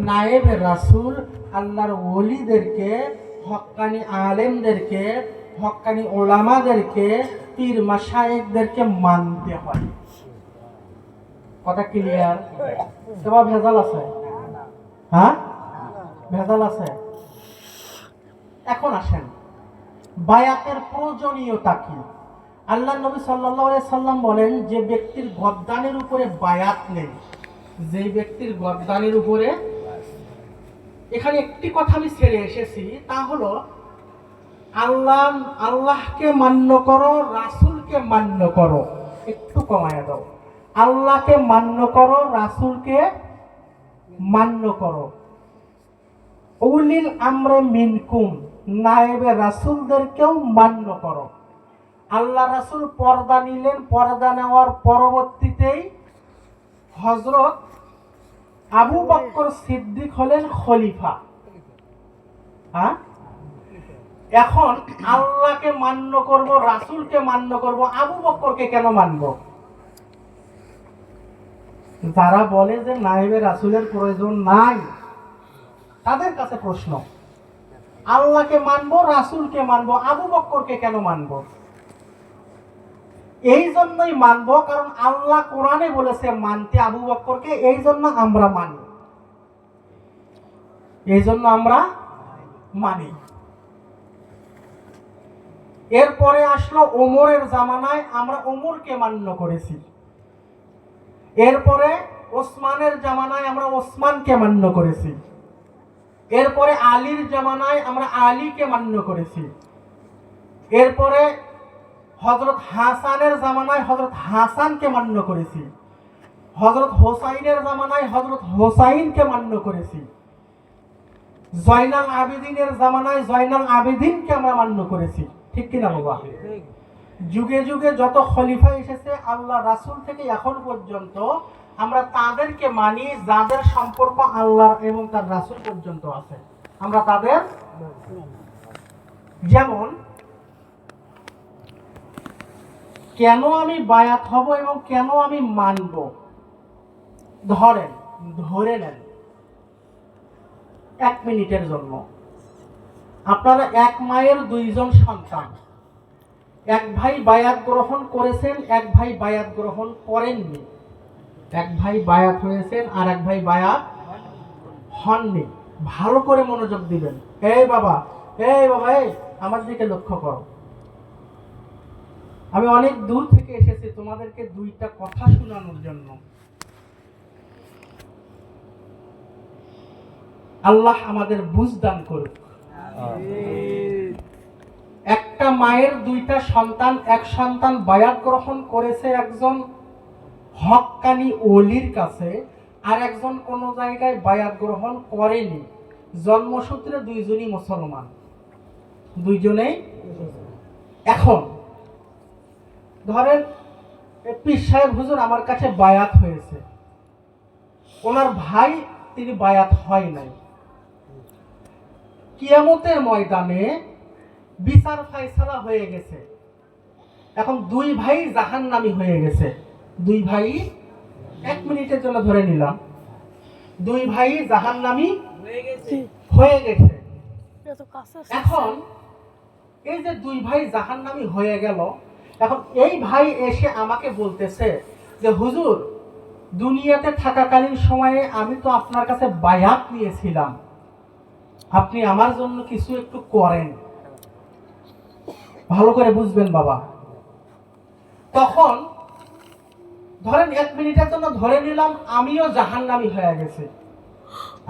নায়েবে রাসূল আল্লাহর ওলিদেরকে, হক্কানি আলেমদেরকে, হক্কানি ওলামাদেরকে, পীর মাশায়েখদেরকে মানতে হয়। কথা ক্লিয়ার? তোমার ভেজাল আছে? হ্যাঁ, ভেজাল আছে। এখন আসেন বায়াতের প্রয়োজনীয়তা কি। আল্লাহ নবী সাল্লাল্লাহু আলাইহি সাল্লাম বলেন, যে ব্যক্তির গর্দানের উপরে বায়াত নেই, যে ব্যক্তির গর্দানের উপরে, এখানে একটি কথা আমি ছেড়ে এসেছি, তা হলো আল্লাহকে মান্য করো, রাসূলকে মান্য করো। একটু কমায়া দাও। আল্লাহকে মান্য করো, রাসূলকে মান্য করো। উলিল আমরে মিনকুম, নায়েবে রাসূলদেরকেও মান্য করো। আল্লাহ রাসূল পর্দা নিলেন, পর্দা নেওয়ার পরবর্তীতেই হযরত আবু বকর সিদ্দিক হলেন খলিফা। হ্যাঁ, এখন আল্লাহকে মান্য করব, রাসূলকে মান্য করব, আবু বকরকে কেন মানব? যারা বলে যে নায়েবে রাসূলের প্রয়োজন নাই, তাদের কাছে প্রশ্ন, আল্লাহকে মানবো, রাসূলকে মানবো, আবু বকরকে কেন মানবো? এই জন্যই মানবো কারণ আল্লাহ কোরআনে বলেছে মানতে আবু বকরকে, এই জন্য আমরা মানি, এই জন্য আমরা মানি। এরপরে আসলো ওমরের জামানায়, আমরা ওমরকে মান্য করেছি। এরপরে ওসমানের জামানায় আমরা ওসমানকে মান্য করেছি। এরপরে আলীর জামানায় আমরা আলীকে মান্য করেছি। এরপরে হযরত হাসানের জামানায় হযরত হাসানকে মান্য করেছি। হযরত হোসাইনের জামানায় হযরত হোসাইনকে মান্য করেছি। জয়নাল আবেদিনের জামানায় জয়নাল আবেদিনকে আমরা মান্য করেছি। ঠিক কিনা বাবা? যুগে যুগে যত খলিফা এসেছে আল্লাহ রাসূল থেকে এখন পর্যন্ত, আমরা তাদেরকে মানি যাদের সম্পর্ক আল্লাহ এবং তার রাসূল পর্যন্ত আছে, আমরা তাদের। যেমন কেন আমি বায়াত হব এবং কেন আমি মানব, ধরে নেন 1 মিনিটের জন্য। আপনারা এক মায়ের 2 জন সন্তান, এক ভাই বায়াত গ্রহণ করেছেন, এক ভাই বায়াত গ্রহণ করেননি। এক ভাই বায়াত হয়েছেন আর এক ভাই বায়াত হননি। ভালো করে মনোযোগ দিবেন। এই বাবা, এই আমার দিকে লক্ষ্য করো। আমি অনেক দূর থেকে এসেছি তোমাদেরকে 2টা কথা শোনানোর জন্য। আল্লাহ আমাদের বুঝ দান করুক। একটা মায়ের 2টা সন্তান, এক সন্তান বায়াত গ্রহণ করেছে একজন হক্কানি ওলির কাছে, আর একজন কোন জায়গায় বায়াত গ্রহণ করেনি। জন্মসূত্রে 2জনই মুসলমান, 2জনেই। এখন ধরেন পীর সাহেব হুজুর আমার কাছে বায়াত হয়েছে, ওনার ভাই তিনি বায়াত হয় নাই। কিয়ামতের ময়দানে বিচার ফায়সালা হয়ে গেছে। এখন 2 ভাই জাহান্নামী হয়ে গেছে। 2 ভাই, 1 মিনিটের জন্য ধরে নিলাম, 2 ভাই জাহান্নামী হয়ে গেছে। এখন এই যে 2 ভাই জাহান্নামী হয়ে গেল, এখন এই ভাই এসে আমাকে বলতেছে যে হুজুর, দুনিয়াতে থাকাকালীন সময়ে আমি তো আপনার কাছে বায়াত নিয়েছিলাম, আপনি আমার জন্য কিছু একটু করেন। ভালো করে বুঝবেন বাবা। তখন ধরেন 1 মিনিটের জন্য ধরে নিলাম আমিও জাহান্নামী হয়ে গেছি,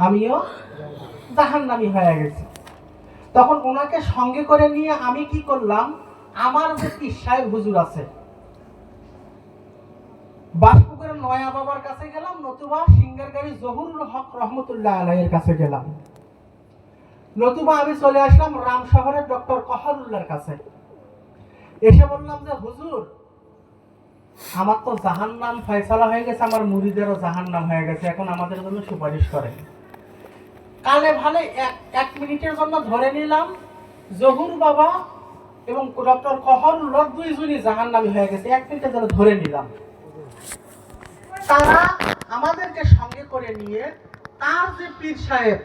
আমিও জাহান্নামী হয়ে গেছি। তখন ওনাকে সঙ্গে করে নিয়ে আমি কি করলাম, আমার যে পীর সাহেব হুজুর আছে বাসপুকুরের নয়া বাবার কাছে গেলাম, নতুবা সিঙ্গারগাড়ি জহুরুল হক রহমতুল্লাহ আলাইহির কাছে গেলাম, নতুবা আমি চলে আসলাম রাম শহরের ডক্টর কহরুল্লাহর কাছে। এসে বললাম যে হুজুর, আমার তো জাহান্নাম ফয়সালা হয়ে গেছে, আমার মুরিদেরও জাহান্নাম হয়ে গেছে, এখন আমাদের জন্য সুপারিশ করেন। কালে ভালে 1 মিনিটের জন্য ধরে নিলাম জহুর বাবা এবং ডক্টর কহরুল্লাহ 2জনই জাহান্নামী হয়ে গেছে, 1 মিনিটের জন্য ধরে নিলাম। তারা আমাদেরকে সঙ্গে করে নিয়ে তার যে পীর সাহেব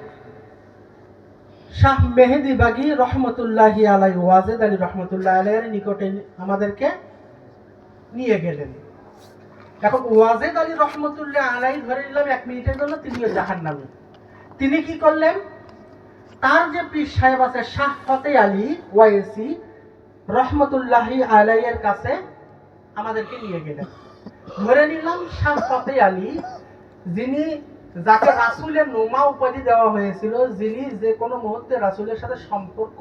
শাহ মেহেদি বাগী রহমতুল্লাহি আলাইহি ওয়াজেদ আলী রহমতুল্লাহ আলাইহির নিকটে আমাদেরকে নিয়ে গেলেন। এখন ওয়াজেদ আলী রহমতুল্লাহ আলাইহি ধরে নিলাম 1 মিনিটের জন্য তিনিও জাহান্নামী। তিনি কি করলেন, তার যে পীর সাহেব আছে শাহ ফতে আলী ওয়াইসি রহমতুল্লাহি আলাইহির কাছে আমাদেরকে নিয়ে গেলেন। ধরে নিলাম শাহ ফতে আলী, যিনি যাকে রাসূলের নোমা উপাধি দেওয়া হয়েছিল, যিনি যে কোনো মুহূর্তে রাসূলের সাথে সম্পর্ক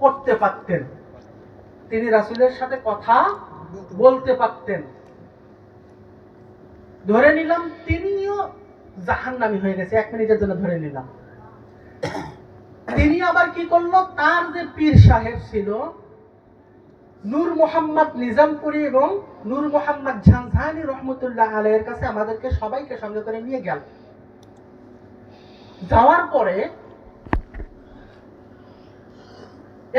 করতে পারতেন, তিনি রাসূলের সাথে কথা বলতে পারতেন। ধরে নিলাম তিনিও জাহান্নামী হয়ে গেছে, 1 মিনিটের জন্য ধরে নিলাম। তিনি আবার কি করলো, তার যে পীর সাহেব ছিল নূর মোহাম্মদ নিজামপুরি এবং নূর মোহাম্মদ ঝানঝানি রহমতুল্লাহ আলাইহির কাছে আমাদেরকে সবাইকে সঙ্গে করে নিয়ে গেল। যাওয়ার পরে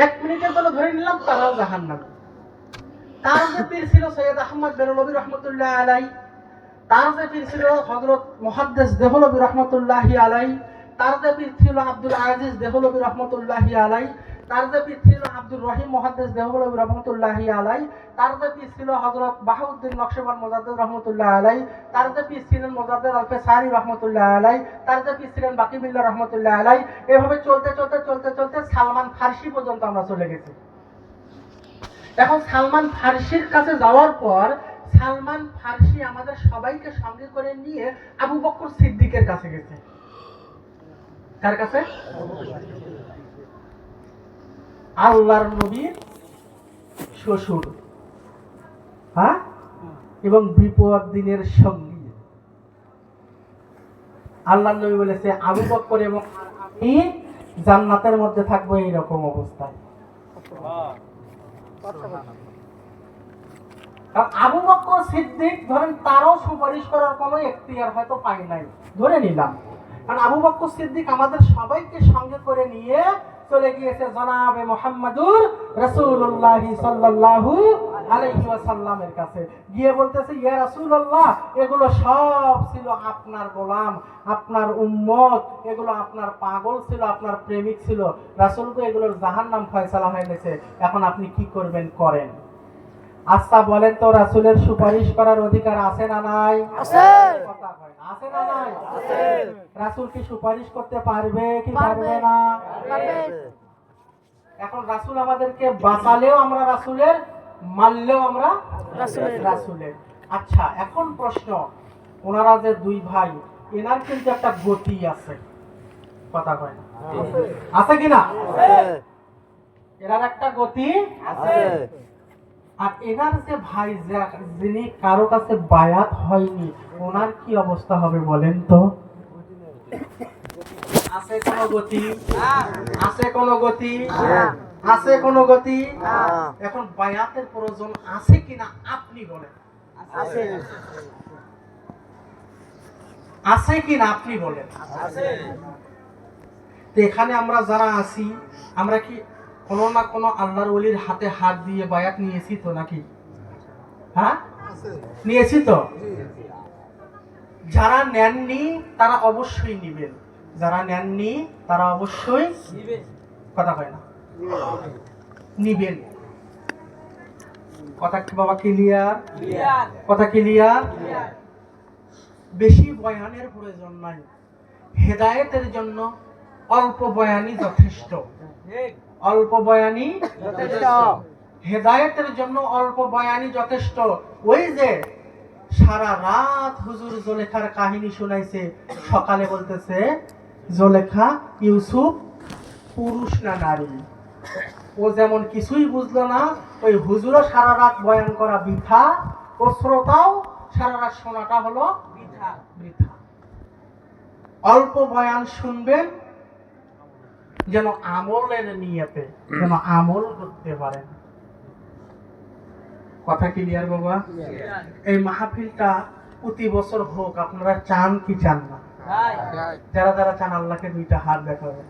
1 মিনিটের জন্য ধরে নিলাম তারাও জাহান্নামী। তার যে পীর ছিল সৈয়দ আহমদ বেরলভী রহমতুল্লাহ আলাইহি, তার যে পীর ছিল হযরত মুহাদ্দিস দেহলভী রহমতুল্লাহি আলাইহি, তার যে পীর ছিল আব্দুল আজিজ দেহলভী রহমতুল্লাহি আলাইহি, তার যে পীর ছিল আব্দুর রহিম মুহাদ্দিস দেহলভী রহমতুল্লাহি আলাইহি, তার যে পীর ছিল হযরত বাহাউদ্দিন নকশবন্দ মুজাদ্দিদ রহমতুল্লাহ আলাইহি, তার যে পীর ছিলেন মুজাদ্দিদ আল-ফিসারি রহমতুল্লাহ আলাইহি, তার যে পীর ছিলেন বাকি বিল্লাহ রহমতুল্লাহ আলাইহি। এভাবে চলতে চলতে চলতে চলতে সালমান ফারসি পর্যন্ত আমরা চলে গেছি। এখন সালমান ফারসির কাছে যাওয়ার পর সালমান ফারসি আমাদের সবাইকে সঙ্গে করে নিয়ে আবু বকর সিদ্দিকের কাছে গেছে। কার কাছে? আল্লাহর নবীর শ্বশুর, হ্যাঁ, এবং বিপদ দিনের সঙ্গী। আল্লাহর নবী বলেছে আবু বকর এবং আমি জান্নাতের মধ্যে থাকবো এইরকম অবস্থায়। আবু বকর সিদ্দিক ধরেন তারও সুপারিশ করার কোনো এখতিয়ার হয়তো পাই নাই, ধরে নিলাম। কারণ আবু বকর সিদ্দিক আমাদের সবাইকে সঙ্গে করে নিয়ে চলে গিয়েছে জনাবে মুহাম্মাদুর রাসূলুল্লাহ সাল্লাল্লাহু আলাইহি ওয়াসাল্লামের কাছে। গিয়ে বলতেছে, ইয়া রাসূলুল্লাহ, এগুলো সব ছিল আপনার গোলাম, আপনার উম্মত, এগুলো আপনার পাগল ছিল, আপনার প্রেমিক ছিল। রাসূলকে এগুলোর জাহান্নাম ফয়সালা হয়ে গেছে, এখন আপনি কি করবেন করেন। আচ্ছা বলেন তো, রাসূলের সুপারিশ করার অধিকার আছে না নাই? আছে। আছে না নাই? আছে। রাসূল কি সুপারিশ করতে পারবে কি পারবে না? পারবে। এখন রাসূল আমাদেরকে বাঁচালেও আমরা রাসূলের, মারলেও আমরা রাসূলের। আচ্ছা এখন প্রশ্ন, ওনারা যে দুই ভাই, এনার কিন্তু একটা গতি আছে, কথা কয় না? আছে কিনা? এনার একটা গতি আছে। আর এনার যে ভাই যিনি কারো কাছে বায়াত হয়নি, ওনার কি অবস্থা হবে বলেন তো? আছে কোনো গতি? আছে কোনো গতি? আছে কোনো গতি? এখন বায়াতের প্রয়োজন আছে কিনা আপনি বলেন। আছে। আছে কিনা আপনি বলেন। আছে। তো এখানে আমরা যারা আছি, আমরা কি কোনো না কোনো আল্লাহর ওলির হাতে হাত দিয়ে বায়াত নিয়েছি তো নাকি? হ্যাঁ, নিয়েছি তো। যারা নেননি তারা অবশ্যই নিবেন, যারা নেননি তারা অবশ্যই কথা কয় না নিবেন। কথা কি বাবা ক্লিয়ার? কথা ক্লিয়ার? বেশি বয়ানের প্রয়োজন নাই, হেদায়েতের জন্য অল্প বয়ানই যথেষ্ট। অল্প বয়ানই যথেষ্ট, হেদায়েতের জন্য অল্প বয়ানই যথেষ্ট। ওই যে সারা রাত হুজুর জোলেখার কাহিনী শুনাইছে, সকালে বলতেছে জোলেখা ইউসুফ পুরুষ না নারী, ও যেমন কিছুই বুঝলো না, ওই হুজুরও সারা রাত বয়ান করা বৃথা, ও শ্রোতাও সারা রাত শোনাটা হলো বৃথা। অল্প বয়ান শুনবেন যেন আমলের নিয়তে, যেন আমল করতে পারেন। কথা ক্লিয়ার বাবা? এই মাহফিলটা প্রতি বছর হোক, আপনারা চান কি চান না? যারা যারা চান আল্লাহকে দুইটা হাত দেখাবেন।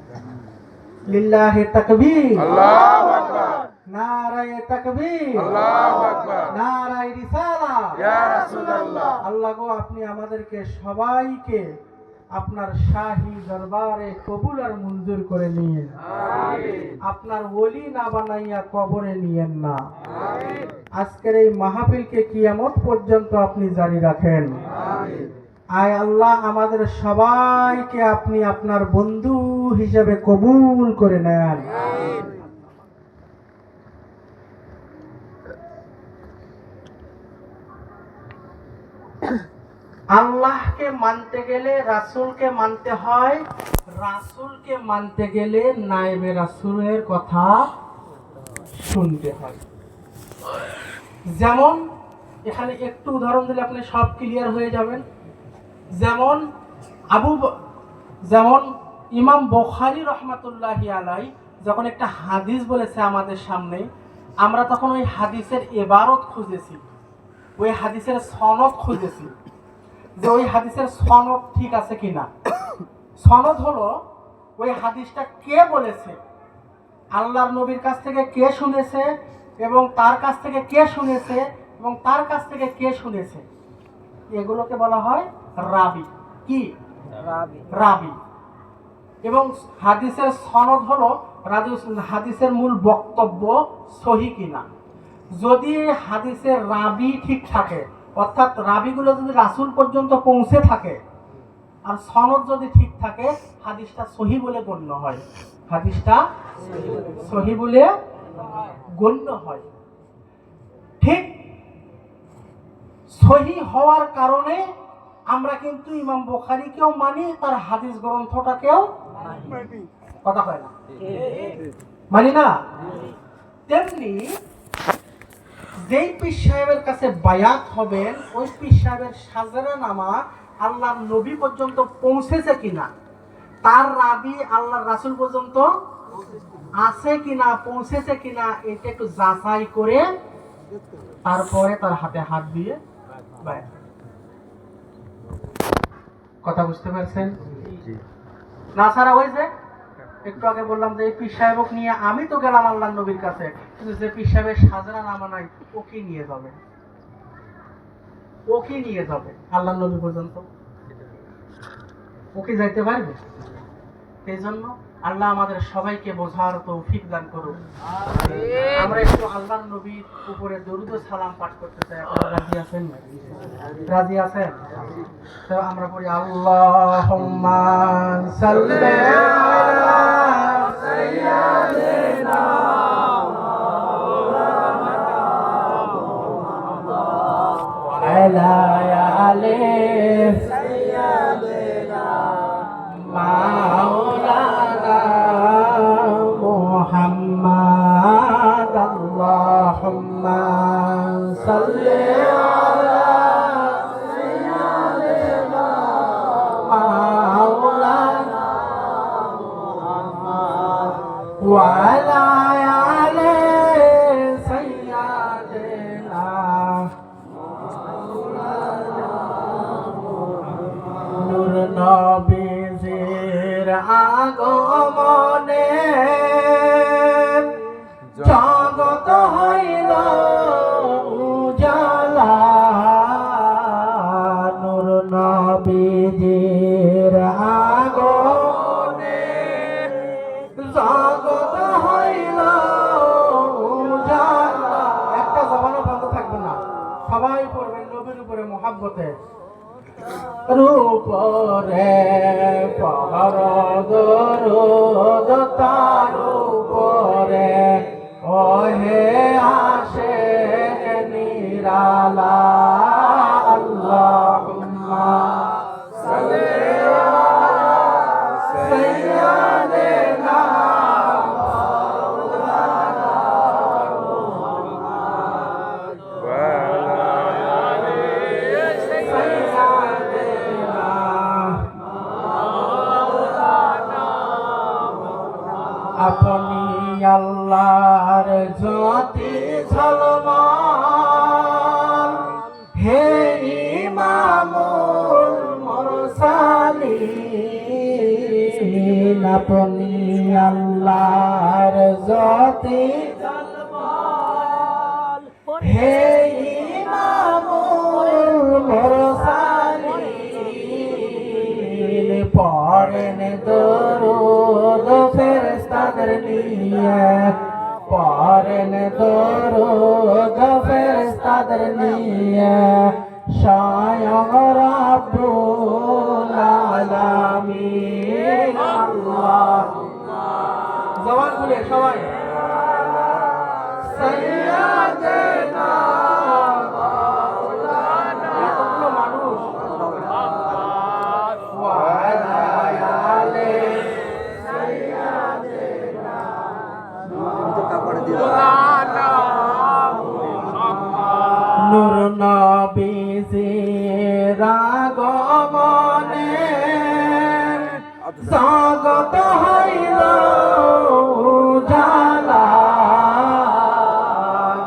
লিল্লাহি তাকবীর, আল্লাহু আকবার, নারায়ে তাকবীর, আল্লাহু আকবার, নারায়ে রিসালাত, ইয়া রাসূলুল্লাহ। আল্লাহ গো, আপনি আমাদেরকে সবাইকে আপনার শাহী দরবারে কবুল আর মঞ্জুর করে নিয়েন। আপনার ওলি না বানাইয়া কবরে নিয়েন না। আজকের এই মাহফিলকে কিয়ামত পর্যন্ত আপনি জারি রাখেন। আয় আল্লাহ, আমাদের সবাইকে আপনি আপনার বন্ধু হিসেবে কবুল করে নেন। আল্লাহকে মানতে গেলে রাসূলকে মানতে হয়, রাসূলকে মানতে গেলে নায়েবে রাসূলের কথা শুনতে হয়। যেমন এখানে একটু উদাহরণ দিলে আপনি সব ক্লিয়ার হয়ে যাবেন। যেমন যেমন ইমাম বুখারী রাহমাতুল্লাহি আলাইহি যখন একটা হাদিস বলেছে আমাদের সামনে, আমরা তখন ওই হাদিসের ইবারত খুঁজেছি, ওই হাদিসের সনদ খুঁজেছি যে ওই হাদিসের সনদ ঠিক আছে কিনা। সনদ হলো ওই হাদিসটা কে বলেছে, আল্লাহর নবীর কাছ থেকে কে শুনেছে, এবং তার কাছ থেকে কে শুনেছে, এবং তার কাছ থেকে কে শুনেছে, এগুলোকে বলা হয় রাবি। কি? রাবি। এবং হাদিসের সনদ হলো হাদিসের মূল বক্তব্য সহি কিনা। যদি হাদিসের রাবি ঠিক থাকে, অর্থাৎ রাবিগুলো যদি রাসূল পর্যন্ত পৌঁছে থাকে, আর সনদ যদি ঠিক থাকে, হাদিসটা সহি বলে গণ্য হয়। হাদিসটা সহি বলে গণ্য হয়। ঠিক সহি হওয়ার কারণে আমরা কিন্তু ইমাম বুখারীকেও মানি, তার হাদিস গ্রন্থটাকেও কথা হয় না, মানি না। তেমনি যেই পীর সাহেবের কাছে বায়াত হবেন, ওই পীর সাহেবের সাজরানামা আল্লাহর নবী পর্যন্ত পৌঁছেছে কিনা, তার রাবি আল্লাহর রাসূল পর্যন্ত আছে কিনা, পৌঁছেছে কিনা, এটা একটু যাচাই করে তারপরে তার হাতে হাত দিয়ে বায়াত। কথা বুঝতে পারছেন? না ছাড়া ওই যে একটু আগে বললাম যে এই পীর সাহেবক নিয়ে আমি তো গেলাম আল্লাহর নবীর কাছে, কিন্তু যে পীর সাহেবের সাজরানামা নাই, ও কি নিয়ে যাবে? ও কি নিয়ে যাবে আল্লাহর নবী পর্যন্ত? ও কি যাইতে পারবে? এই জন্য আল্লাহ আমাদের সবাইকে বোঝার তৌফিক দান করুন। আমরা একটু আল্লাহর নবীর উপরে দরুদ ও সালাম পাঠ করতে চাই। আপনারা রাজি আছেন? রাজি আছেন? তো আমরা পড়ি আল্লাহুম্মা সাল্লি আলা সাইয়্যিদিনা ওয়া আলা আলি সাইয়্যিদিনা মাওলানা মুহাম্মাদ। আল্লাহুম্মা সাল্লি আলা সাইয়্যিদিনা মাওলানা মুহাম্মাদ ওয়া আলা আলি সাইয়্যিদিনা নূর নবীজির আগমনে জগৎ হইল উজালা। নূর নবীজির আগমনে জগৎ হইল উজালা। একটা জবানও বন্ধ থাকবে না, সবাই পড়বেন নবীর উপরে মুহাব্বতে। রূপরে পহর দরুদ তার উপরে ওহে আসে নিরালা। আল্লাহুম্মা সাল্লি আলা সাইয়্যিদিনা মাওলানা মুহাম্মাদ ওয়া আলা আলি সাইয়্যিদিনা মাওলানা মুহাম্মাদ। আপনি আল্লাহর জ্যোতি ঝলমল, হে ইমামুল মুরসালিন। আপনি আল্লাহর জ্যোতি ঝলমল, হে ইমামুল মুরসালিন। দরুদ ফেরেশতাদের নিয়ে পড়েন দরুদ ফেরেশতাদের নিয়ে স্বয়ং রব্বুল আলামিন আল্লাহুম্মা জবান খুলে সবাই সাইয়্যিদানা মাওলানা এতগুলো মানুষ ওয়া আলা আলি সাইয়্যিদানা মাওলানা নূর নবীজির আগমনে জগৎ হইল উজালা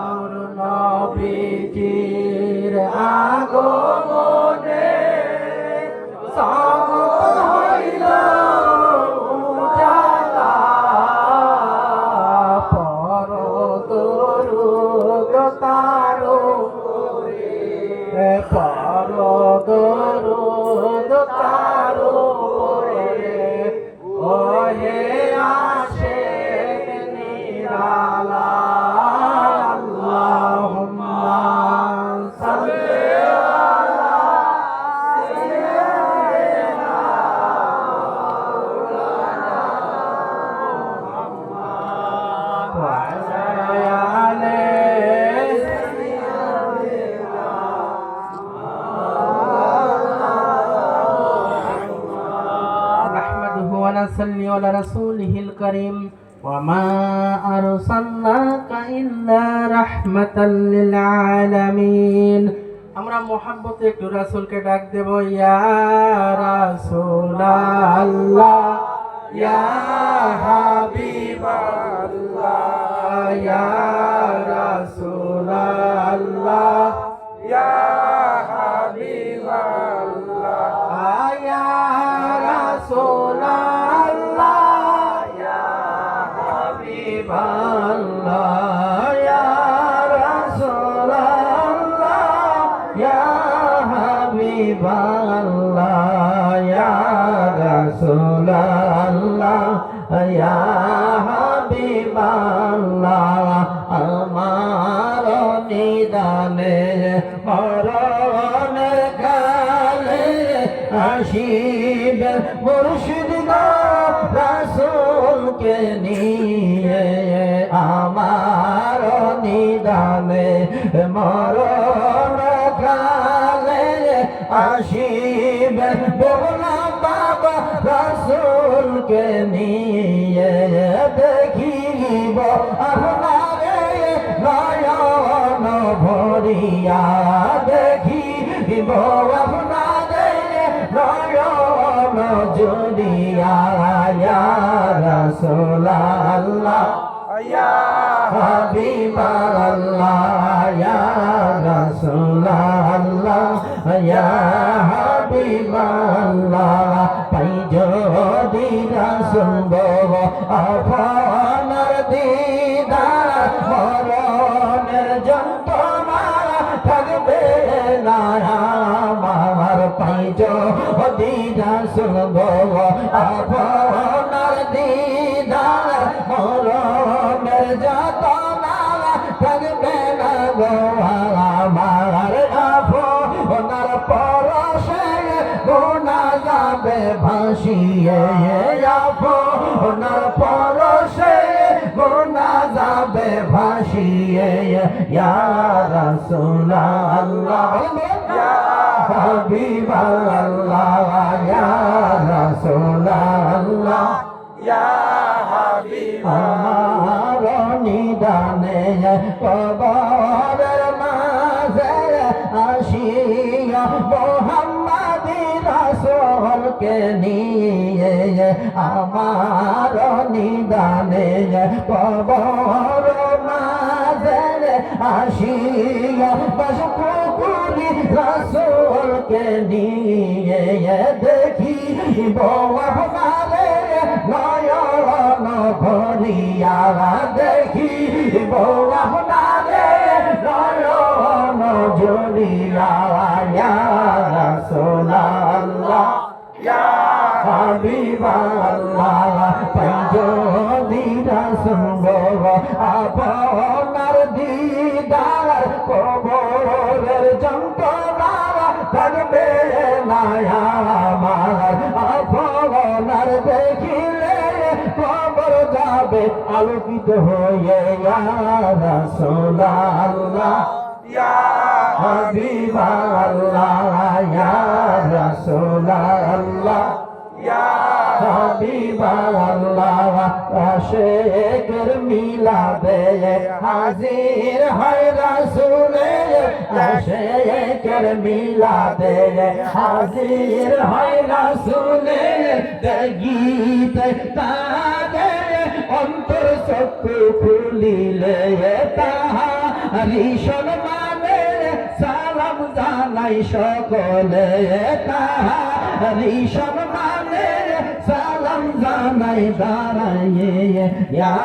নূর নবীজির আগমনে জগৎ হইল উজালা পর দরুদ তার উপরে পর দরুদ তার উপরে ওহে আশিক নিরালা আল্লাহুম্মা সাল্লি আলা সাইয়্যিদিনা মাওলানা মুহাম্মদ ওয়া আলা আলি সাইয়্যিদিনা نحمده ونصلي على رسوله الكريم وما أرسلناك إلا رحمة للعالمين আমরা মোহাম্মতে একটু রাসূলকে ডাক দেব ইয়া রাসূলাল্লাহ ইয়া হাবিবাল্লাহ ইয়া রাসূলাল্লাহ ইয়া হাবিবাল্লাহ ইয়া রাসূলাল্লাহ ইয়া হাবিবাল্লাহ ইয়া রাসূলাল্লাহ ইয়া হাবিবাল্লাহ ইয়া রাসূলাল্লাহ ইয়া হাবিবাল্লাহ আমার নিদানে মরণের কালে আসিবে মুর্শিদ রাসূলকে নিয়ে আমার নিদানে মরণ কালে আসিবে বললাম বাবা রাসূলকে নিয়ে দেখিব আপনারে নয়ন ভরিয়া দেখিব আপনারে নয়ন জুড়িয়া ইয়া রাসূলাল্লাহ ইয়া হাবিবাল্লাহ ইয়া রাসূলাল্লাহ ইয়া হাবিবাল্লাহ পাই যদি রাসূল গো আপনার দিদার মরণের যন্ত্রণা থাকবে না আমার পাই যদি রাসূল গো আপনার দিদার মরণের যন্ত্রণা থাকবে না গো আমার আপনার পরশে গুনাহ যাবে ভাসিয়ে আপনার পরশে গুনাহ যাবে ভাসিয়ে ইয়া রাসূলাল্লাহ ইয়া হাবিবাল্লাহ ইয়া রাসূলাল্লাহ ইয়া হাবিবাল্লাহ নিদানে কবরের মাঝে আসিয়া মুহাম্মদি রাসূলকে নিয়ে আমার নিদানে কবরের মাঝে আসিয়া বসকুরি রাসূলকে নিয়ে দেখিব আপনারে নয়ন ভরিয়া দেখিব আপনারে নয়ন জুড়িয়া ইয়া রাসূলাল্লাহ ইয়া হাবিব হাবিবাল্লাহ যদি রাসূল আপনার দিদার কবরের যন্ত্রণা থাকবে না আমার আপনার দেখিলে কবর যাবে আলোকিত হয়ে ইয়া রাসূলুল্লাহ ইয়া হাবিবাল্লাহ ইয়া রাসূলুল্লাহ ইয়া হাবিবাল্লাহ আশিকের মিলাদে হাজির হয় রাসূলে আশিকের মিলাদে হাজির হয় রাসূলে গীতে তাদের অন্তর চক্ষু খুলিলে তাহারি সম্মানে সালাম জানাই সকলে তাহারি সম্মানে সালাম জানাই দাঁড়াইয়ে ইয়া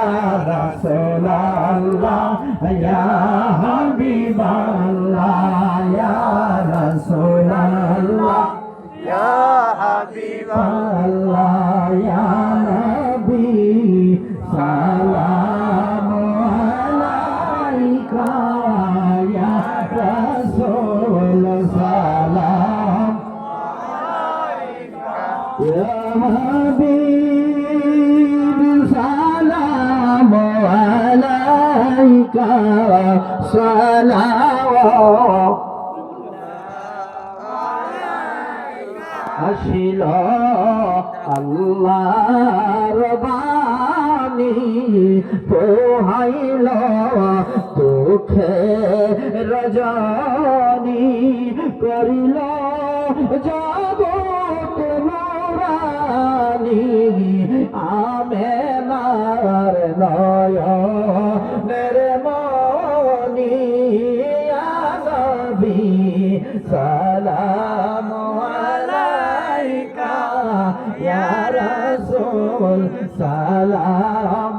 রাসূলুল্লাহ ইয়া হাবিবাল্লাহ ইয়া রাসূলুল্লাহ ইয়া হাবিবাল্লাহ ইয়া নবী সালাম আলাইকা ইয়া রাসূল সালাম ইয়া হাবিব সালাম আলাইকা সালাওয়াত আসিল আল্লাহর বাণী পোহাইল দুঃখে রজনী করিল জগৎ নুরানী আমেনার নয়নের মনি নবী সালাম আলাইকা ইয়া রাসূল সালাম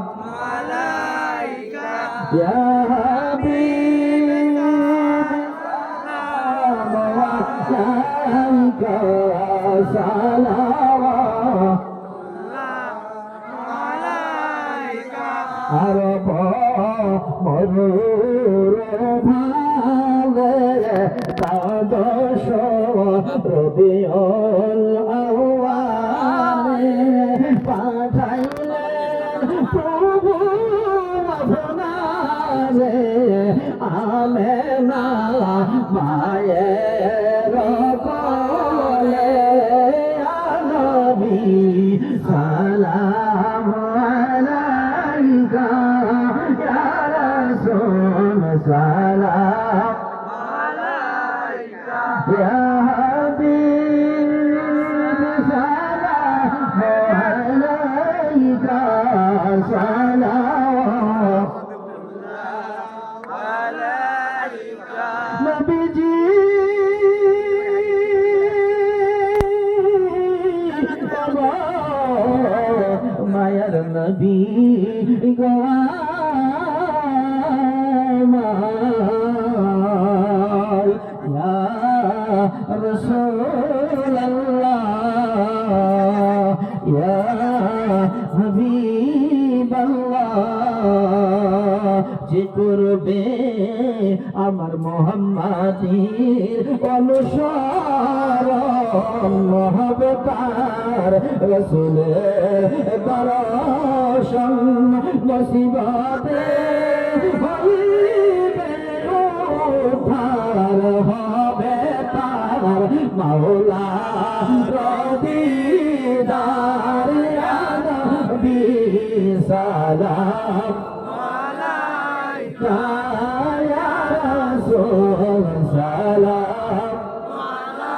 আলাইকা ইয়া হাবিব সালাম আলাইকা সালাম আলাইকা আরব মরুর ভালে কাদশ রবিউল আউয়ালে পাঠাইলেন প্রভু আপনারে আমেনা মায়ের কোলে নবী সালাম আলাইকা ইয়া রাসূল সালাম আলাইকা ইয়া হাবিব সালাম আলাইকা সালাওয়াত আলাইকা নবীজি মায়ার নবী গো আমার ইয়া রাসূলুল্লাহ ইয়া হাবিবাল্লাহ যে করবে আমার মুহাম্মাদীর অনুসরণ হবে তার রাসূলের দর্শন নসিবাতে হইবে উদ্ধার হবে তার মাওলা দিদার ইয়া নবী সালাম আলাইকা ইয়া রাসূল সালাম আলাইকা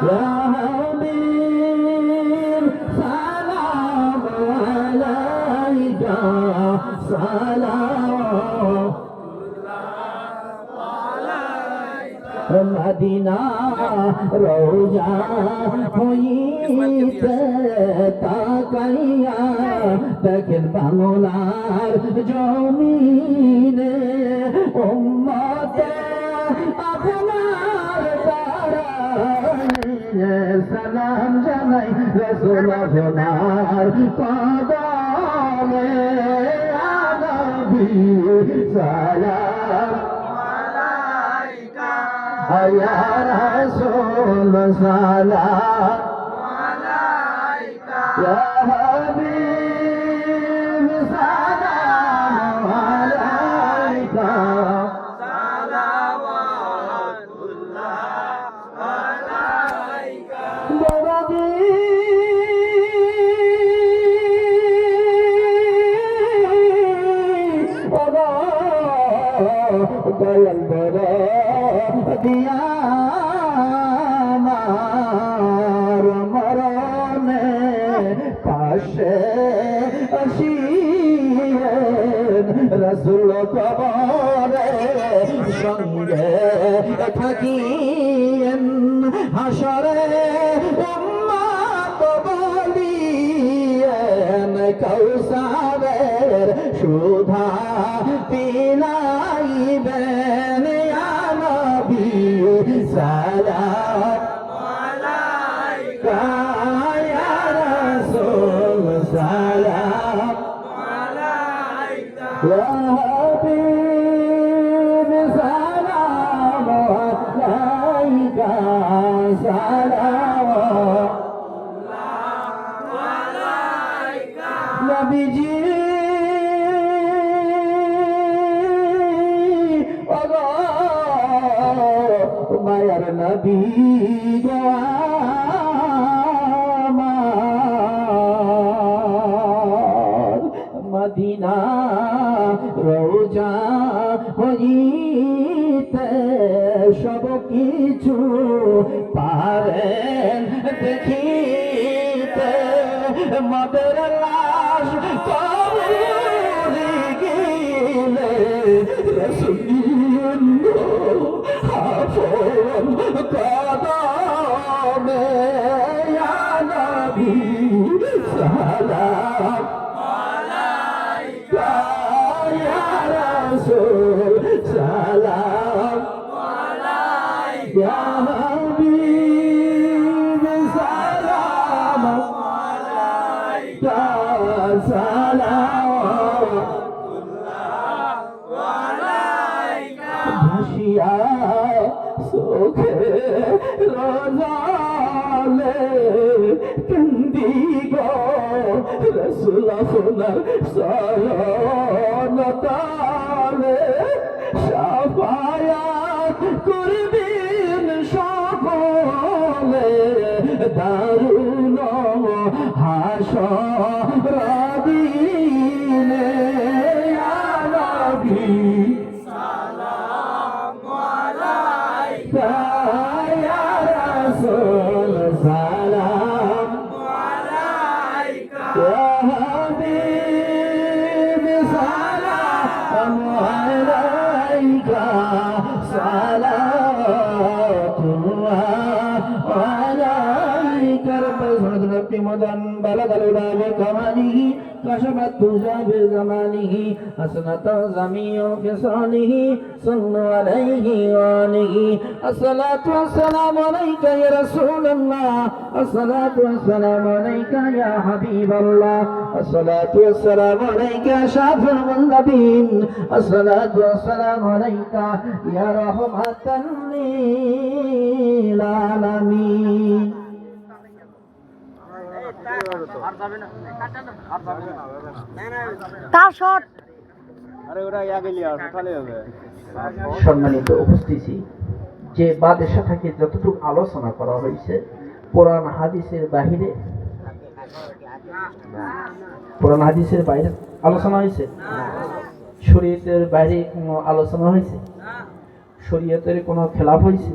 ইয়া হাবিব সালাম আলাইকা সালাম মদিনা রোজা হইতে তাকাইয়া দেখেন বাংলার জমিনে উম্মতে আপনার সালাম জানাই রসুল আপনার কদমে নবী সালাম ইয়া রাসূল সালাম ইয়া হাবিব সালাম আলাইকা দয়াল বড় দিয়া আমার মরণে পাশে আসিয়েন রসুল কবরে সঙ্গে থাকিয়েন হাসরে উম্মত বলিয়েন কৌসারের সুধা পিলাইবেন ইয়া নবী সালাম আলাইকা ইয়া রাসূল সালাম আলাইকা ইয়া হাবিব সালাম আলাইকা সালাম আলাইকা নবীজি মায়ার নবী গো আমার মদিনা রোজা হইতে সব কিছু পারেন দেখিতে মদের লাশ কবরে গেলে রসুল হাফন কদমে ইয়া নবী সালাম আলাইকা ইয়া রাসূল সালাম আলাইকা ইয়া হাবিব সালাম আলাইকা সালাম ভাসিয়া সুখে রোজালে কান্দি গো রসুল আপনার সয়নতালে সাফায়াত করবেন সকলে দারুণ হাসর দিনে ইয়া নবী يا رسول سلام عليك يا حبيب سلام عليك صلاة الله عليك رب العزة مدن بلغ الهدى بكماله كشفت تجا بزمانه حسنة جميع خصاله صلوا عليه وآله الصلاة والسلام عليك يا رسول الله الصلاة والسلام عليك يا حبيب الله الصلاة والسلام عليك يا شافع المذنبين الصلاة والسلام عليك يا رحمة للعالمين সম্মানিত উপস্থিতি যে বাদেশা থেকে যতটুকু আলোচনা করা হয়েছে কোরআন হাদিসের বাহিরে আলোচনা হয়েছে শরীয়তের বাইরে কোনো আলোচনা হয়েছে শরীয়তের কোনো খেলাফ হয়েছে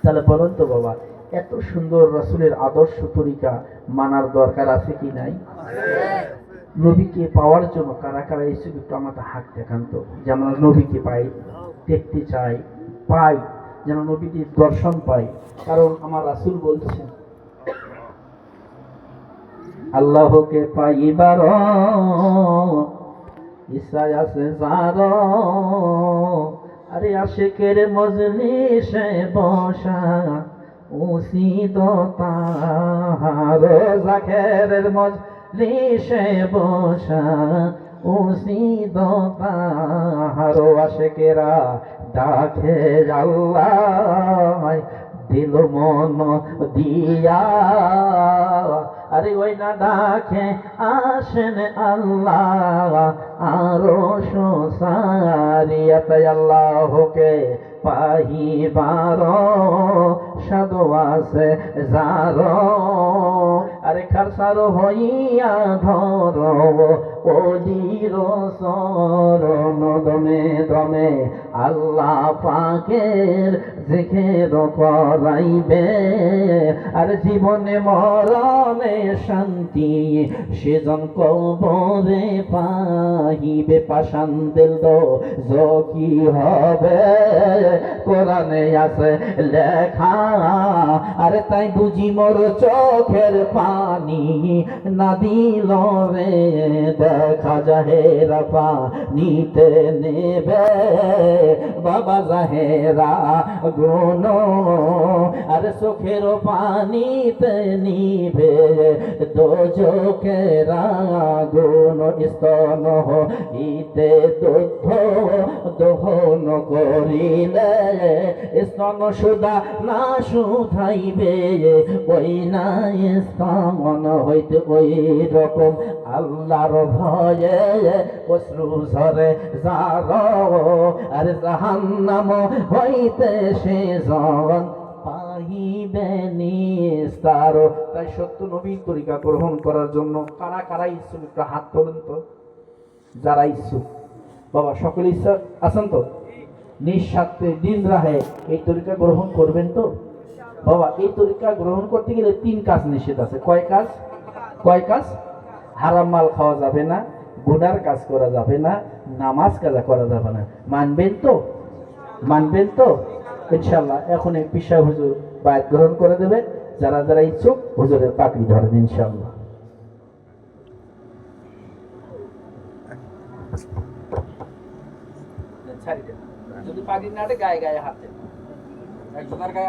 তাহলে বলেন তো বাবা এত সুন্দর রাসূলের আদর্শ তরিকা মানার দরকার আছে কি নাই নবীকে পাওয়ার জন্য কারা কারা এসে একটু আমাদের হাত দেখান তো যেন নবীকে পাই দেখতে চাই পাই যেন নবীর দর্শন পাই কারণ আমার রাসূল বলছেন আল্লাহকে পাইবার ইচ্ছা আছে যার আরে আশিকের মজলিসে বসা উসিদ তাহার জাকেরের মজলিসে বসা উসিদ তাহার আশেকেরা ডাকে আল্লাহ দিল মন দিয়া আরে ওই না ডাকে আসেন আল্লাহ আরো সারিয়াত আল্লাহকে পাহিবার সাধু আছে যার আরে খারসার হইয়া ধর ওলির শরণ দমে দমে আল্লাহ পাকের জিকির করাইবে আর জীবনে মরণে শান্তি সেজন কবরে পাহিবে পাষাণ দিল কি হবে কোরআনে আছে লেখা আরে তাই বুঝি মোর চোখের পানি না দিল রে দেখা জাহেরা পানিতে নেবে বাবা জাহেরা গুণ আরে চোখের পানিতে নিবে দোজকেরা গুণ স্তন হইতে দুধ দহন করিলে স্তন সুদা না সুধাইবে ওই না স্তন হইতে ওই রকম আল্লাহর ভয়ে অশ্রু ঝরে যার আর জাহান্নাম হইতে সে জন পাইবে নিস্তার। তাই সত্য নবীর তরিকা গ্রহণ করার জন্য কারা কারা ইচ্ছুক একটু হাত তোলেন তো। যারা ইচ্ছুক বাবা সকলে ইচ্ছা আছেন তো, নিঃস্বার্থে দিন রাহে এই তরিকা গ্রহণ করবেন তো বাবা। এই তরিকা গ্রহণ করতে গেলে 3 কাজ নিষেধ আছে। কয় কাজ? কয় কাজ? হারাম মাল খাওয়া যাবে না, গুনার কাজ করা যাবে না, নামাজ কাজা করা যাবে না। মানবেন তো? মানবেন তো ইনশাআল্লাহ। এখন এই পিসা হুজুর বায়াত গ্রহণ করে দেবে। যারা যারা ইচ্ছুক হুজুরের পাকড়ি ধরেন ইনশাআল্লাহ। যদি পাকড়ি না গায়ে গায়ে হাতে একজনের গায়ে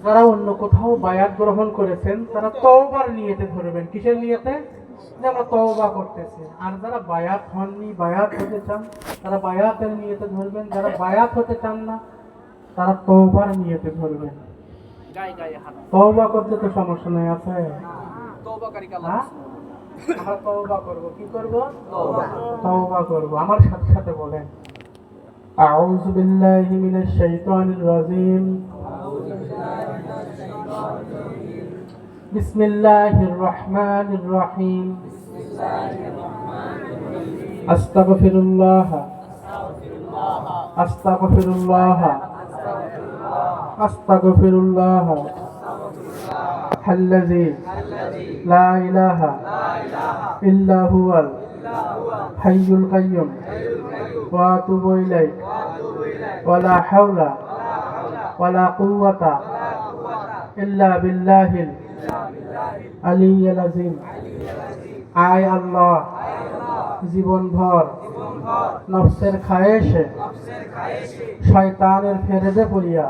যারা অন্য কোথাও বায়াত গ্রহণ করেছেন তারা তওবার নিয়তে ধরবেন। কিসের নিয়তে? যে আমরা তওবা করতেছি। আর যারা বায়াত হননি, বায়াত হতে চান, তারা বায়াতের নিয়তে ধরবেন। যারা বায়াত হতে চান না তারা তওবার নিয়তে ধরবেন। গায়ে গায়ে হাত। তওবা করতে তো সমস্যা নেই, আছে? তওবাকারীকে আল্লাহ হ্যাঁ, আমরা তওবা করব। কি করব? তওবা। তওবা করব। আমার সাথে সাথে বলেন, আউযু বিল্লাহি মিনাশ শাইতানির রাজিম, বিসমিল্লাহির রহমানির রহিম, আস্তাগফিরুল্লাহ আস্তাগফিরুল্লাহ আস্তাগফিরুল্লাহ আল্লাযী লা ইলাহা ইল্লা হুয়াল হাইয়ুল কাইয়্যুম ওয়া আতুবু ইলাইহি ওয়া লা হাওলা ওয়া লা কুওয়াতা ইল্লা বিল্লাহিল আলিয়্যিল আযীম। আয় আল্লাহ, জীবনভর নফসের খায়েশে শয়তানের ফেরেদে পড়িয়া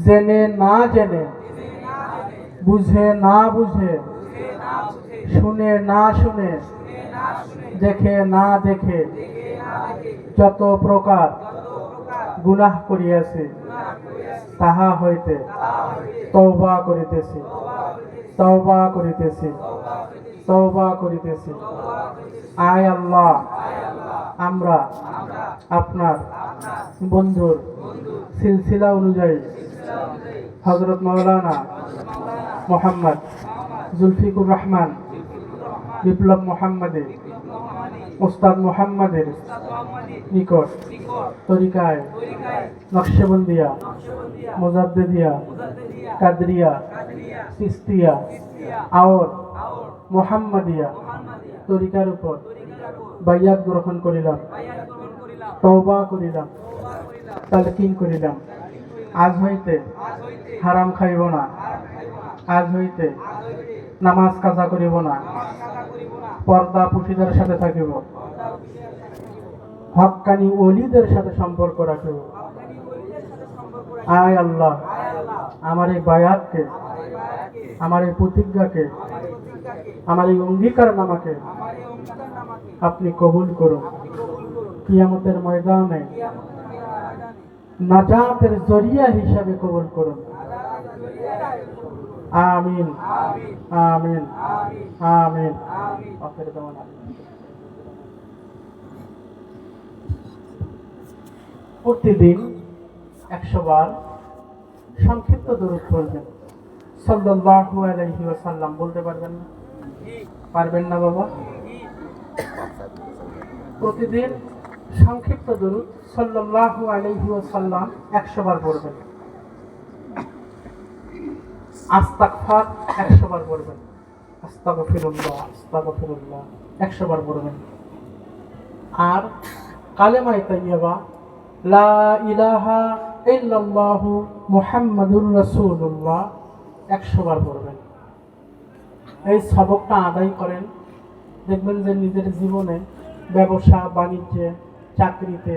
জেনে না জেনে, বুঝে না বুঝে, শুনে না শুনে, দেখে না দেখে যত প্রকার গুনাহ করিয়াছি তাহা হইতে তওবা করিতেছি, তওবা করিতেছি, তওবা করিতেছি। আয় আল্লাহ, আমরা আপনার বন্ধুর সিলসিলা অনুযায়ী হযরত মাওলানা মোহাম্মদ জুলফিকুর রহমান বিপ্লব মোহাম্মদী উস্তাদ মোহাম্মদের নিকট তরিকায় নকশবন্দিয়া, মুজাদ্দিদিয়া, কাদরিয়া, চিশতিয়া আর মোহাম্মদিয়া তরিকার উপর বায়াত গ্রহণ করিলাম, তওবা করিলাম, তালকিন করিলাম। আজ হইতে হারাম খাইব না, আজ হইতে নামাজ কাজা করিব না, পর্দা পুশিদের সাথে থাকিব, হক্কানি ওলিদের সাথে সম্পর্ক রাখিব, আয় আল্লাহ আমার এই বায়াতকে, আমার এই প্রতিজ্ঞাকে, আমার এই অঙ্গীকারনামাকে আপনি কবুল করুন। কিয়ামতের ময়দানে নাজাতের জরিয়া হিসাবে কবুল করুন। আমিন আমিন আমিন। আখির দাওয়ানা। প্রতিদিন 100 বার সংক্ষিপ্ত দরুদ পড়বেন। সাল্লাল্লাহু আলাইহি ওয়াসাল্লাম বলতে পারবেন না? পারবেন না বাবা? প্রতিদিন সংক্ষিপ্ত দরুদ সাল্লাল্লাহু আলাইহি ওয়াসাল্লাম 100 বার পড়বেন। আস্তাগফার 100 বার পড়বেন। আস্তাগফিরুল্লাহ আস্তাগফিরুল্লাহ 100 বার পড়বেন। আর কালেমায়ে তাইয়্যিবা লা ইলাহা ইল্লাল্লাহু মুহাম্মাদুর রাসূলুল্লাহ 100 বার পড়বেন। এই সবকটা আদায় করেন, দেখবেন যে নিজের জীবনে, ব্যবসা বাণিজ্যে, চাকরিতে,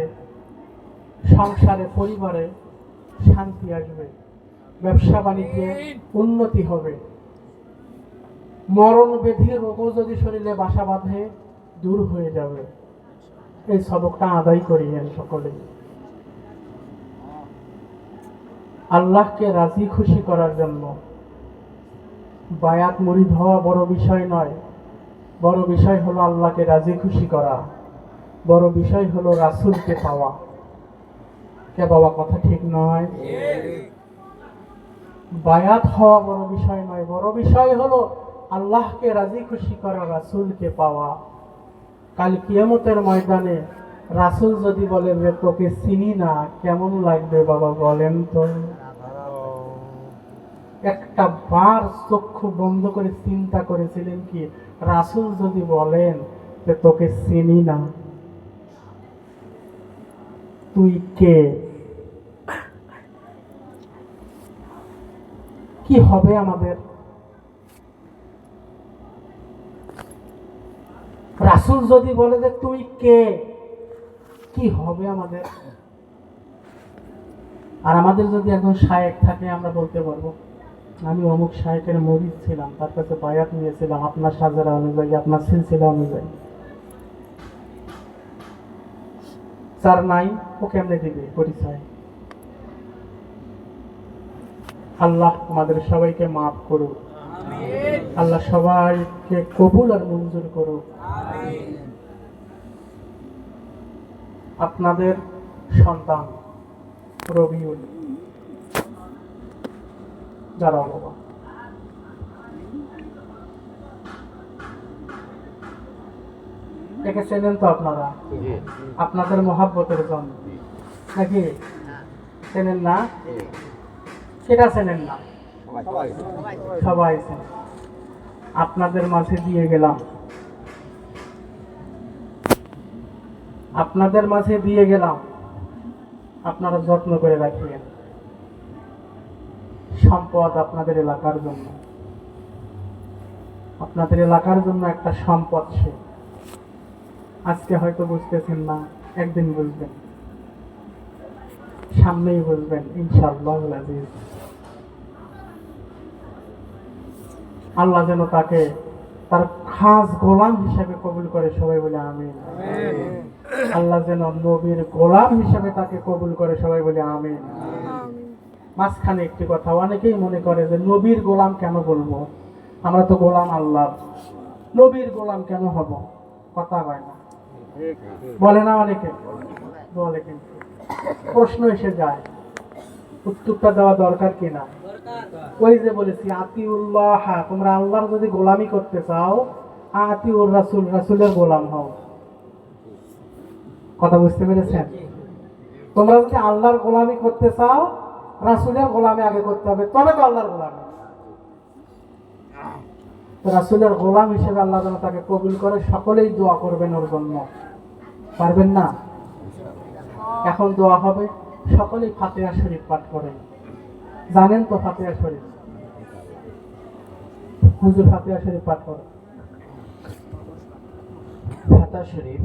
সংসারে, পরিবারে শান্তি আসবে, ব্যবসা বাণিজ্যে উন্নতি হবে। মরণ ব্যাধি রোগও যদি শরীরে বাসা বাঁধে দূর হয়ে যাবে। এই সবকটা আদায় করিয়েন সকলে। আল্লাহকে রাজি খুশি করার জন্য বায়াত মুরিদ হওয়া বড় বিষয় নয়। বড় বিষয় হলো আল্লাহকে রাজি খুশি করা, বড় বিষয় হলো রাসূলকে পাওয়া। কে বাবা কথা ঠিক নয়? বায়াত হওয়া বড় বিষয় নয়, বড় বিষয় হলো আল্লাহকে রাজি খুশি করা, রাসূলকে পাওয়া। কাল কিয়ামতের ময়দানে রাসূল যদি বলে যে তোকে চিনি না, কেমন লাগবে বাবা বলেন তো? একটা বার চক্ষু বন্ধ করে চিন্তা করেছিলেন কি, রাসূল যদি বলেন যে তোকে চিনি না, তুই কে? কি হবে আমাদের? রাসূল যদি বলে যে তুই কে, কি হবে আমাদের? আর আমাদের যদি একজন শায়েখ থাকে, আমরা বলতে পারবো আমি অমুক শায়েখের মুরিদ ছিলাম, তার কাছে বায়াত নিয়েছিলাম আপনার সাজারা অনুযায়ী, আপনার সিলসিলা অনুযায়ী। যার নাই ও কেমনে দিবে পরিচয়? আল্লাহ আমাদের সবাইকে মাফ করুক, আল্লাহ সবাইকে কবুল আর মঞ্জুর করুক। আপনাদের সন্তান রবিউল, যারা বাবা একে চেনেন তো আপনারা? আপনাদের মহাব্বতের জন্য নাকি? চেনেন না? সেটা চেনেন না? সবাই চেনেন। আপনাদের মাঝে দিয়ে গেলাম, আপনাদের মাঝে দিয়ে গেলাম, আপনারা যত্ন করে রাখিবেন। সম্পদ আপনাদের এলাকার জন্য, আপনাদের এলাকার জন্য একটা সম্পদ সে। আজকে হয়তো বুঝতেছেন না, একদিন বুঝবেন, সামনেই বুঝবেন ইনশাআল্লাহ। আল্লাহ যেন তাকে তার খাস গোলাম হিসেবে কবুল করে, সবাই বলে আমিন। আল্লাহ যেন নবীর গোলাম হিসেবে তাকে কবুল করে, সবাই বলে আমিন। মাঝখানে একটি কথা, অনেকেই মনে করে যে নবীর গোলাম কেন বলবো, আমরা তো গোলাম আল্লাহ, নবীর গোলাম কেন হব? কথা হয় না, বলে না অনেকে? বলে, কিন্তু প্রশ্ন এসে যায়, উত্তরটা দেওয়া দরকার কিনা? ওই যে বলেছি আতিউল্লাহ, তোমরা আল্লাহর যদি গোলামি করতে চাও, আতিউর রাসূল, রাসূলের গোলাম হও। কথা বুঝতে পেরেছেন? তোমরা যদি আল্লাহর গোলামি করতে চাও, রাসূলের গোলামি আগে করতে হবে, তবে তো আল্লাহর গোলামি। রাসূলের গোলাম হিসেবে আল্লাহ যেন তাকে কবুল করে। সকলেই দোয়া করবেন ওর জন্য, পারবেন না? এখন দোয়া হবে, সকলেই ফাতিহা শরীফ পাঠ করেন। জানেন তো ফাতিহা শরীফ? হুজুর ফাতিহা শরীফ পাঠ করেন। ফাতিহা শরীফ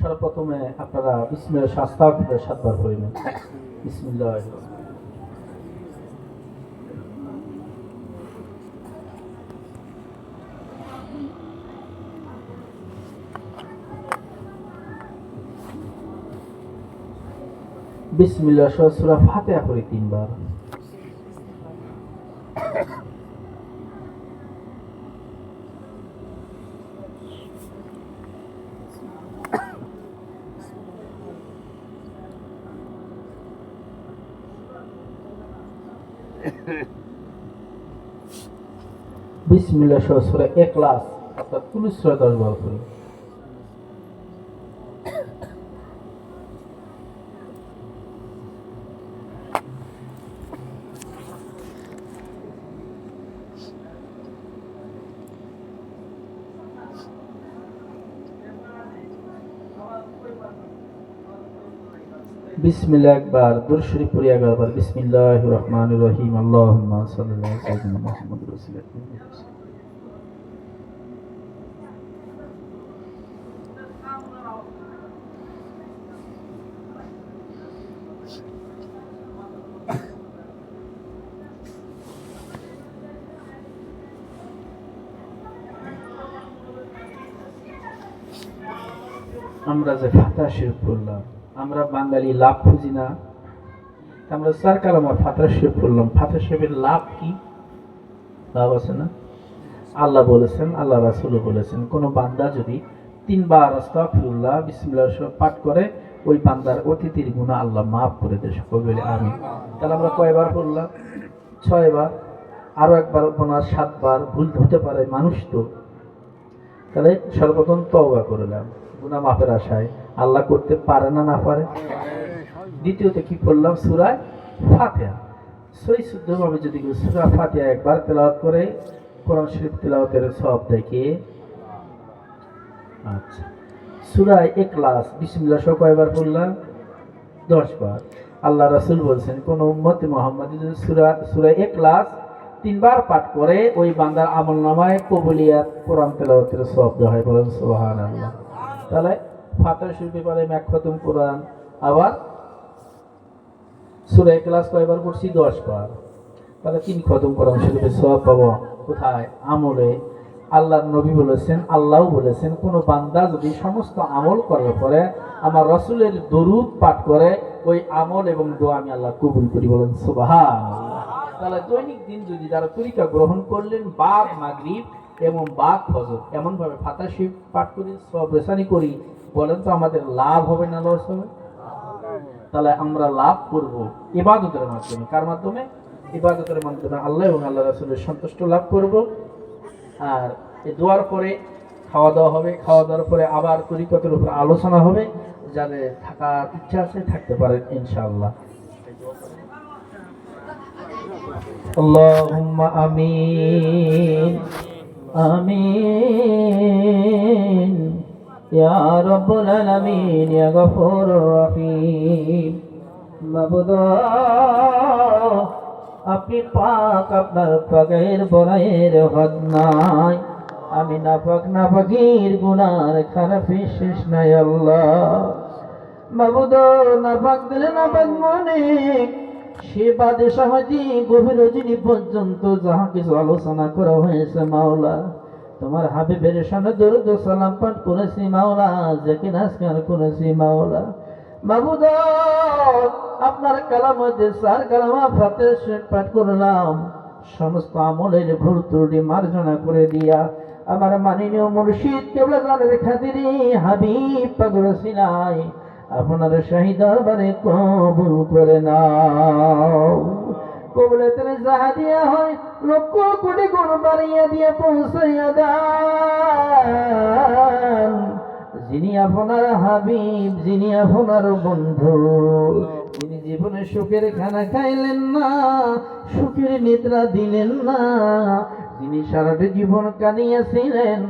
সর্বপ্রথমে আপনারা বিসমিল্লাহ আস্তাগফিরুল্লাহ 7 বার পড়বেন। বিসমিল্লাহ বিসমিল্লাহ সহ সূরা ফাতিহা পড়ি 3 বার। বিসমিল্লাহ সহ সূরা ইখলাস অর্থাৎ কুল সূরা 10 বার পড়ি। বিসমিল্লাহ একবার, দুরূদ শরীফ পড়ি 11 বার। বিসমিল্লাহির রহমানির রহিম। আল্লাহুম্মা সাল্লি আলা সাইয়্যিদিনা মুহাম্মাদ রাসূলিল্লাহ। আমরা যে ফাতিহা শরীফ পড়লাম, আমরা বাঙালি লাভ খুঁজি না, আমরা 4 কালামার ফাতিহা শরীফ পড়লাম। ফাতিহা শরীফের লাভ কি? লাভ আছে না? আল্লাহ বলেছেন, আল্লাহ রাসূলও বলেছেন, কোন বান্দা যদি 3 বার আস্তাগফিরুল্লাহ বিসমিল্লাহ পাঠ করে, ওই বান্দার অতীতের গুনাহ আল্লাহ মাফ করে দেয়। সকলে বলে আমিন। তাহলে আমরা কয়বার পড়লাম? 6 বার। আরো একবার গুনাহ 7 বার। ভুল হতে পারে, মানুষ তো। তাহলে সর্বপ্রথম তওবা করলাম গুনাহ মাফের আশায়। আল্লাহ করতে পারে না, না পারে? দ্বিতীয়ত কি পড়লাম? সূরা ফাতিহা। সহি শুদ্ধভাবে যদি সূরা ফাতিহা একবার তেলাওয়াত করে, কোরআন শরীফ তেলাওয়াতের সওয়াব দেখে। আচ্ছা, সূরা ইখলাস বিসমিল্লাহ সহ কয়বার পড়লাম? 10 বার। আল্লাহ রাসূল বলেছেন, কোন উম্মতে মুহাম্মাদি যদি সূরা ইখলাস 3 বার পাঠ করে, ওই বান্দার আমলনামায় কবুলিয়াত কোরআন তেলাওয়াতের সওয়াব দেওয়া হয়। বলেন সুবহানাল্লাহ। তাহলে ফাতিহা শরীফে পড়ে এক খতম কোরআন। আবার সূরা ইখলাস কয়বার পড়ছি? 10 বার। তাহলে 3 খতম কোরআন শরীফের সওয়াব পাবো। কোথায়? আমলে। আল্লাহর নবী বলেছেন, আল্লাহও বলেছেন, কোন বান্দা যদি সমস্ত আমল করার পরে আমার রাসূলের দরুদ পাঠ করে, ওই আমল এবং দোয়া আমি আল্লাহ কবুল করি। বলেন সুবহানাল্লাহ। তাহলে দৈনিক দিন যদি যারা তরিকা গ্রহণ করলেন, বাদ মাগরিব এবং বাদ ফজর এমন ভাবে ফাতিহা শরীফ পাঠ করি, সওয়াব রেসানি করি, বলেন তো আমাদের লাভ হবে না লস হবে? তাহলে আমরা লাভ করব ইবাদতের মাধ্যমে। কার মাধ্যমে? ইবাদতের মাধ্যমে আল্লাহ এবং আল্লাহ রাসূলের সন্তুষ্ট লাভ করব। আর এই দোয়ার পরে খাওয়া দাওয়া হবে। খাওয়া দাওয়ার পরে আবার তরিকতের উপর আলোচনা হবে। যাদের থাকার ইচ্ছা আছে থাকতে পারেন ইনশাআল্লাহ। আল্লাহুম্মা আমিন আমিন ইয়া রাব্বুল আলামিন ইয়া গফুরুর রহিম। মাবুদ, আপনি পাক, আপনার পাকের বড়াইয়ের হদ নাই। আমি নাপাক, নাপাকির গুনার খারাপি শেষ নাই আল্লাহ। মাবুদ, নাপাক দিলে নাপাক মনে সে বাদে সমাধি গভীর রজনী পর্যন্ত যাহা কিছু আলোচনা করা হয়েছে মাওলা, তোমার হাবিবের শানে দরুদ ও সালাম পাঠ করেছি মাওলা, যাকির আজকার করেছি মাওলা। মাবুদ, আপনার কালামতে 4 কালামা ফাতিহা শরীফ পাঠ করলাম। সমস্ত আমলের ভুল ত্রুটি মার্জনা করে দিয়া আমার মাননীয় মুর্শিদ কেবলা জানের খাতিরে হাবিব পাক রসিলাই আপনার শাহী দরবারে কবুল করে নাও। কবুলের যাহা দিয়া হয় লক্ষ কোটি গুণ বাড়িয়ে দিয়ে পৌঁছাইয়া দেন। যিনি আপনার হাবিব, যিনি আপনার বন্ধু, যিনি জীবনে সুখের খানা খাইলেন না, সুখের নিদ্রা দিলেন না, যিনি সারাটা জীবন কাঁদিয়াছিলেন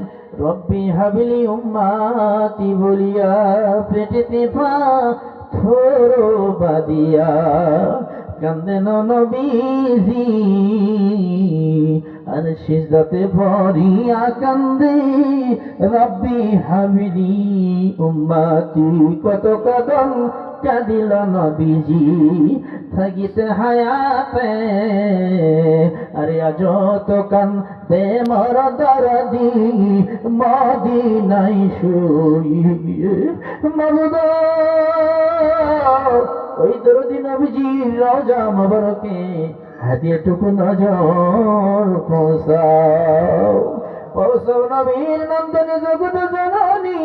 রব্বি হাবিলি উম্মাতি বলিয়া পেটেতে পাথর বাদিয়া কান্দেন নবীজি, আর সিজদাতে পড়িয়া কান্দে রব্বি হাবিলি উম্মাতি। কত কদম কাঁদিল নবীজি থাকিতে হায়াতে, আরে আজ তো কান্দে মর দরদি মদিনায় শুইয়ে। মাবুদ, ওই দরদি নবীজির রওজা মোবারকে হাদিয়াটুকু নজর পৌঁছাও। পৌঁছাও নবীর নন্দনে জগৎ জননী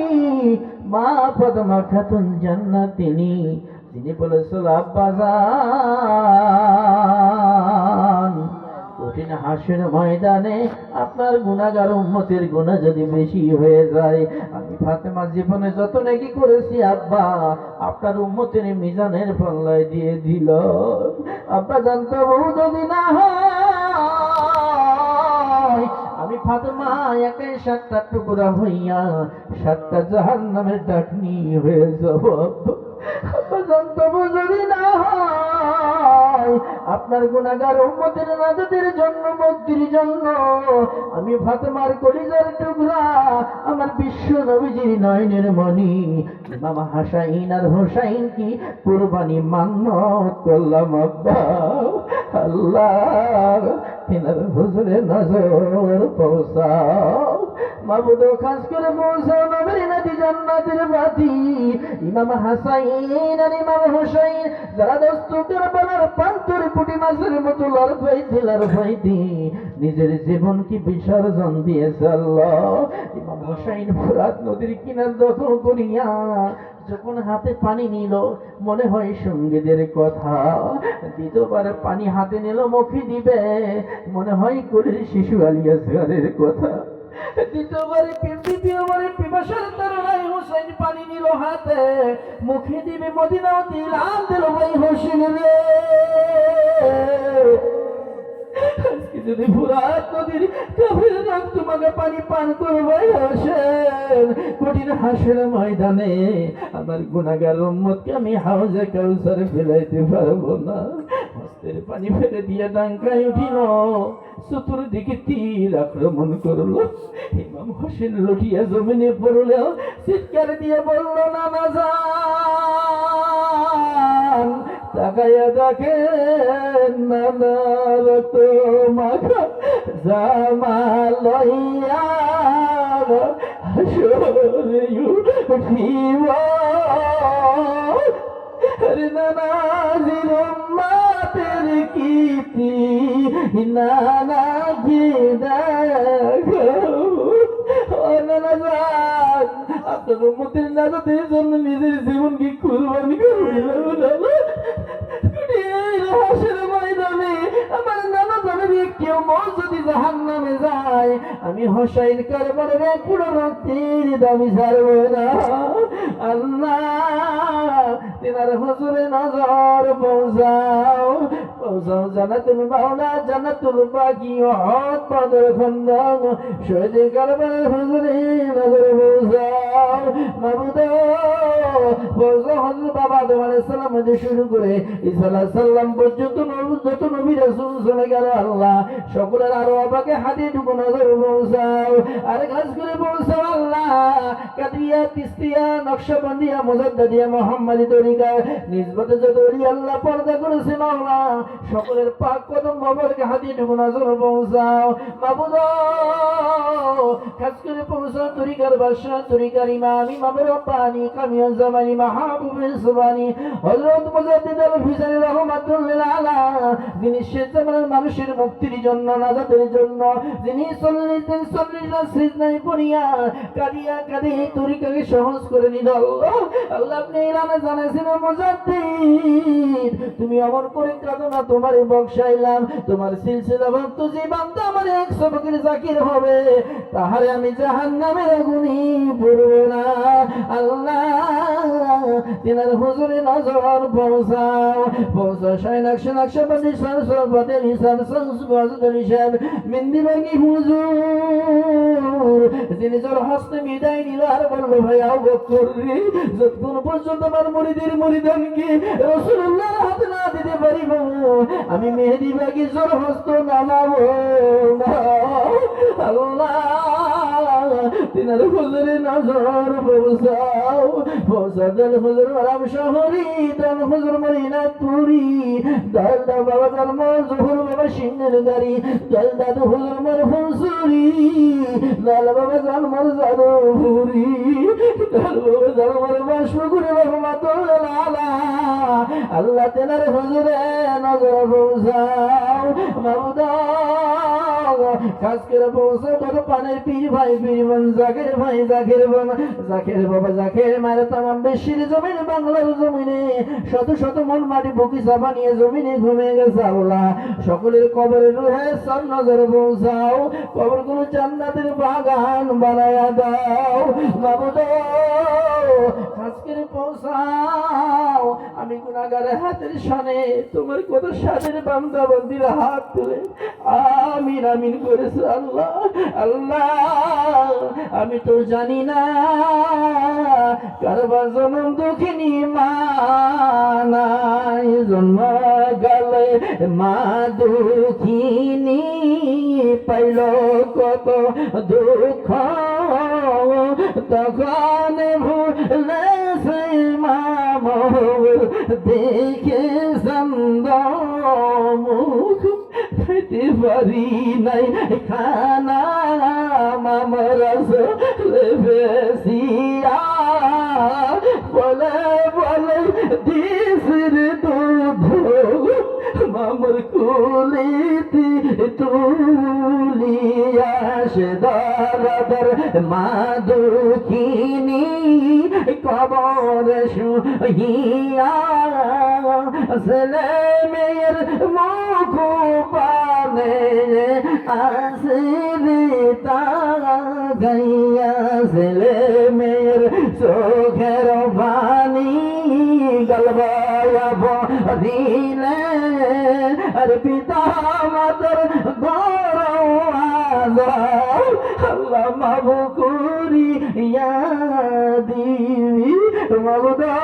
মা ফাতেমা খাতুন জান্নাতিনী, তিনি বলেছিল আব্বাজান কঠিন হাসির ময়দানে আপনার গুনাহগার উম্মতের গুনাহ যদি বেশি হয়ে যায়, আমি ফাতেমা জীবনে যত নেকি করেছি আব্বা আপনার উম্মতের মিজানের পাল্লায় দিয়ে দিল। আব্বা জানতো বহু যদি না হয় আমি ফাতেমা একাই 7টা টুকরা হইয়া 7টা জাহান্নামের ডাকনি হয়ে যাব। আব্বা জানতো বহু যদি না হয় আপনার গুনাহগার উম্মতের নাজাতের জন্য, মুক্তির জন্য আমি ফাতেমার কলিজার টুকরা আমার বিশ্ব নবীজির নয়নের মণি ইমাম হাসাইন আর হোসাইন কি কুরবানি মান্নত করলাম আব্বা। আল্লাহ তিনার হুজুরে নজর পৌঁছাও, মাবুদ খাস করে পৌঁছাও নবীর নাতি জান্নাতের বাতি ইমাম হাসাইন আর ইমাম হোসাইন যারা দস্তুর বলার পান্তর পুটি মাছের মতো লড়াইতে নিজের জীবন কি বিসর্জন দিয়েছে আল্লাহ। ইমাম হোসাইন ফোরাত নদীর কিনার দখল করিয়া যখন হাতে পানি নিল মনে হয় সঙ্গীদের কথা, দ্বিতীয়বার পানি হাতে নিল মুখে দিবে মনে হয় কোলের শিশু আলিয়াসগারের কথা, দ্বিতীয়বারে পিপাসার তারণায় হোসেন পানি নিল হাতে মুখে দিবে মদিনা দিলাম দিল ভাই হোসেন রে। আজকে যদি ফুরাত নদীর কাফের রক্ত তোমাকে পানি পান করবাই হোসেন, কঠিন হাসের ময়দানে আমার গুনাহগার উম্মতকে আমি হাউজে কাউসারে ফেলাইতে পারবো না। হস্তের পানি ফেলে দিয়ে ডাঙ্কায় উঠিল, চতুর্দিকে তীর আক্রমণ করলো। ইমাম হোসেন লুটিয়া জমিনে পড়লো, চিৎকার দিয়ে বলল নানা যান তাকাইয়া দেখেন নানা রক্ত মাখা জামা লইয়া হাসরে উঠিব। আরে নানাজির উম্মতের কীর্তি নানা কি দেখো। ও নানা যান আপনার উম্মতের নাজাতের জন্য নিজের জীবন কি কুরবানি করবেন? হাসের ময়দানে আমার নানা জানের কেউ মন যদি জাহান্নামে যায় আমি হোসাইন কারবারের এক পুরো রক্তের দাবি ছাড়বো না। আল্লাহ তিনার হুজুরে নজর পৌঁছাও, পৌঁছাও জান্নাতুল মাওলা জান্নাতুল বাকি হত বদর খন্দন শহীদ কারবারের হুজুরে নজর পৌঁছাও। মাবুদ পৌঁছাও হযরত বাবা আদম আলাইহিস সালাম থেকে শুরু করে ঈসা আলাইহিস সালাম পর্যন্ত যত নবী রাসূল চলে গেল আল্লাহ সকলের আরো আবাকে হাদিটুকু নজর পৌঁছাও। আর খাস করে পৌঁছাও আল্লাহ কাদিয়া তিস্তিয়া নকশবন্দিয়া মুজাদ্দিদিয়া মুহাম্মাদি তরিকা নিসবতে যত ওলি আল্লাহ পর্দা করেছে মাওলা সকলের পাক কদম মোবারকে হাদিটুকু নজর পৌঁছাও। মাবুদ খাস করে পৌঁছাও তরিকার বাদশা তরিকার ইমাম ইমাম রব্বানি কামিয়ান জামানি মাহবুবে সুবহানি হযরত মুজাদ্দিদ আল ফিসানি রাহমাতুল লিল আলা, যিনি শেষ জামানার মানুষের মুক্তির জন্য নাজাতের জন্য যিনি 40 দিন 40 রাত সিজদায় পড়িয়া কাঁদিয়া কাঁদিয়া তরিকাকে সহজ করে নিল। আল্লাহ আপনি ইলামে জানাইছেন মুজাদ্দিদ তুমি অমর করে কাঁদো না, তোমারই বকশাইলাম তোমার সিলসিলা ভক্ত যে বান্দা আমার 100 বছর জাকির হবে তাহারে আমি জাহান্নামের আগুনে পুরব না। আল্লাহ তিনার হুজুরে নজর পৌঁছাও, পৌঁছাও শাইনাকশ নকশবন্দি সরসরপতে নিসান সংসবাজুল সাহেব মিন্দিবাগি হুজুর যিনি জোর হস্তে বিদায় নিল আর বলল ভাই আও বকর রে যতক্ষণ পর্যন্ত আমার মুরিদের মুরিদানকে রাসূলুল্লাহর হাতে না দিতে পারিব আমি মেহেদিবাগি জোর হস্ত নামাবো না। আল্লাহ তিনার হুজুরে নজর পৌঁছাও, পৌঁছা দল হুজুর আরাম শহরি দল হুজুর মদিনা পুরি দলদা বাবা ধর্ম জহুর বাবা সিংহের গাড়ি দল দাদু হুজুর মরহুম সুরি লাল বাবা জন্মর জানুরি লাল বাবা জন্মর বাসপুকুরে রহমাতুল আলা আল্লাহ তেনার হুজুরে নজর পৌঁছাও মাবুদা কাজ করে পৌঁছাও কত পানের পীর ভাই পীর বোন জাকের ভাই জাকের বোন জাকের বাবা জাকের মায়ের তামাম বেশির জমিনে বাংলার জমিনে শত শত মন মাটি বকিসা বানিয়ে জমিনে ঘুমিয়ে গেছে আল্লাহ সকলের কবরের রুহে সব নজর পৌঁছাও কবরগুলো জান্নাতের বাগান বানায়া দাও মাবুদা আজকের পৌঁছাও আমি গুনাহগারের হাতের সামনে তোমার কত সাদের বান্দা বান্দির হাত তুলে আমিন আমিন করেছে আল্লাহ আল্লাহ আমি তো জানি না কারবার জনম দুঃখিনী মা নাই জন্ম গেলে মা দুঃখিনী পাইল কত দুঃখ তখন ভুলে সে মা দেখে চন্দ মুখ পেতে পারি নাই খানা মামরস বেশিয়া বলে বলে দিসির দুধ মামর কুলিতি তুলিয়া সে দরদর মা দুঃখিনী কবর শুহিয়া ছেলে মেয়ের মুখ পানে আসিলি তা গাইয়া ছেলে মেয়ের চোখের পানি গলবায়া দিলে আর পিতা মাতার গৌরব আল্লাহ মাবু করিয়া দিবি মাবুদা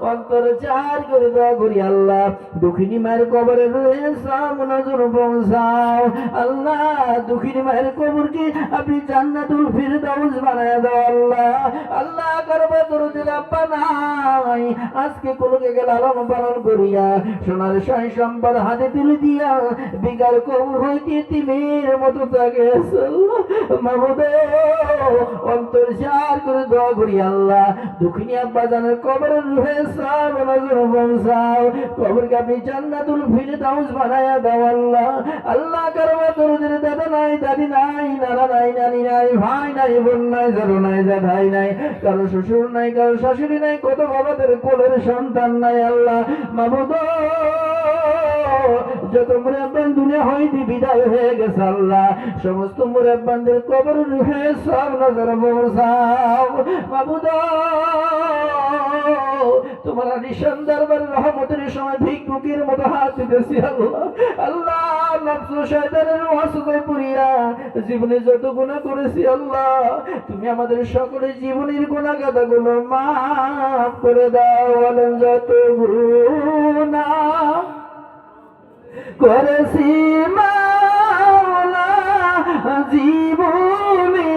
অন্তর চার করে দোয়া করি আল্লাহ দুঃখিনী মায়ের কবরে রয়েছে নজর পৌঁছাও আল্লাহ দুঃখিনী মায়ের কবরকে আপনি জান্নাতুল ফিরদাউস বানায় দাও আল্লাহ আল্লাহ করবে দরুদের আব্বা নাই আজকে কোলকে গেল লালন পালন করিয়া সোনার সাই সম্পদ হাতে তুলে দিয়া বিকার কবর হইতে তিমির মতো থাকে মাহমুদে অন্তর চার করে দোয়া করি আল্লাহ দুঃখিনী আব্বা জানের কবরের রুহে সাব নজর পৌঁছাও কবরকে আপনি জান্নাতুল ফিরদাউস বানায়া দাও আল্লাহ আল্লাহ করবে দরুদের দাদা নাই দাদি নাই নানা নাই নানি নাই ভাই নাই বোন নাই জানো নাই জাধাই নাই কারো শ্বশুর নাই কারো শাশুড়ি নাই কত বাবাদের কোলের সন্তান নাই আল্লাহ মাহমুদ যত মুরাব্বান দুনিয়া হইতে বিদায় হয়ে গেছে আল্লাহ সমস্ত মুরাব্বানদের কবর রুহে সব নজর পৌঁছাও মাহমুদ তোমার আলিশান দরবারে রহমতের সময় ভিক্ষুকের মতো হাত দিতেছি আল্লাহ আল্লাহ নফস শয়তানের ওয়াসওয়াসায় পড়িয়া জীবনে যত গুনাহ করেছি আল্লাহ তুমি আমাদের সকলের জীবনের গুনাহ গাদাগুলো মাফ করে দাও বলেন যত গুনাহ করেছি মাওলা জীবনে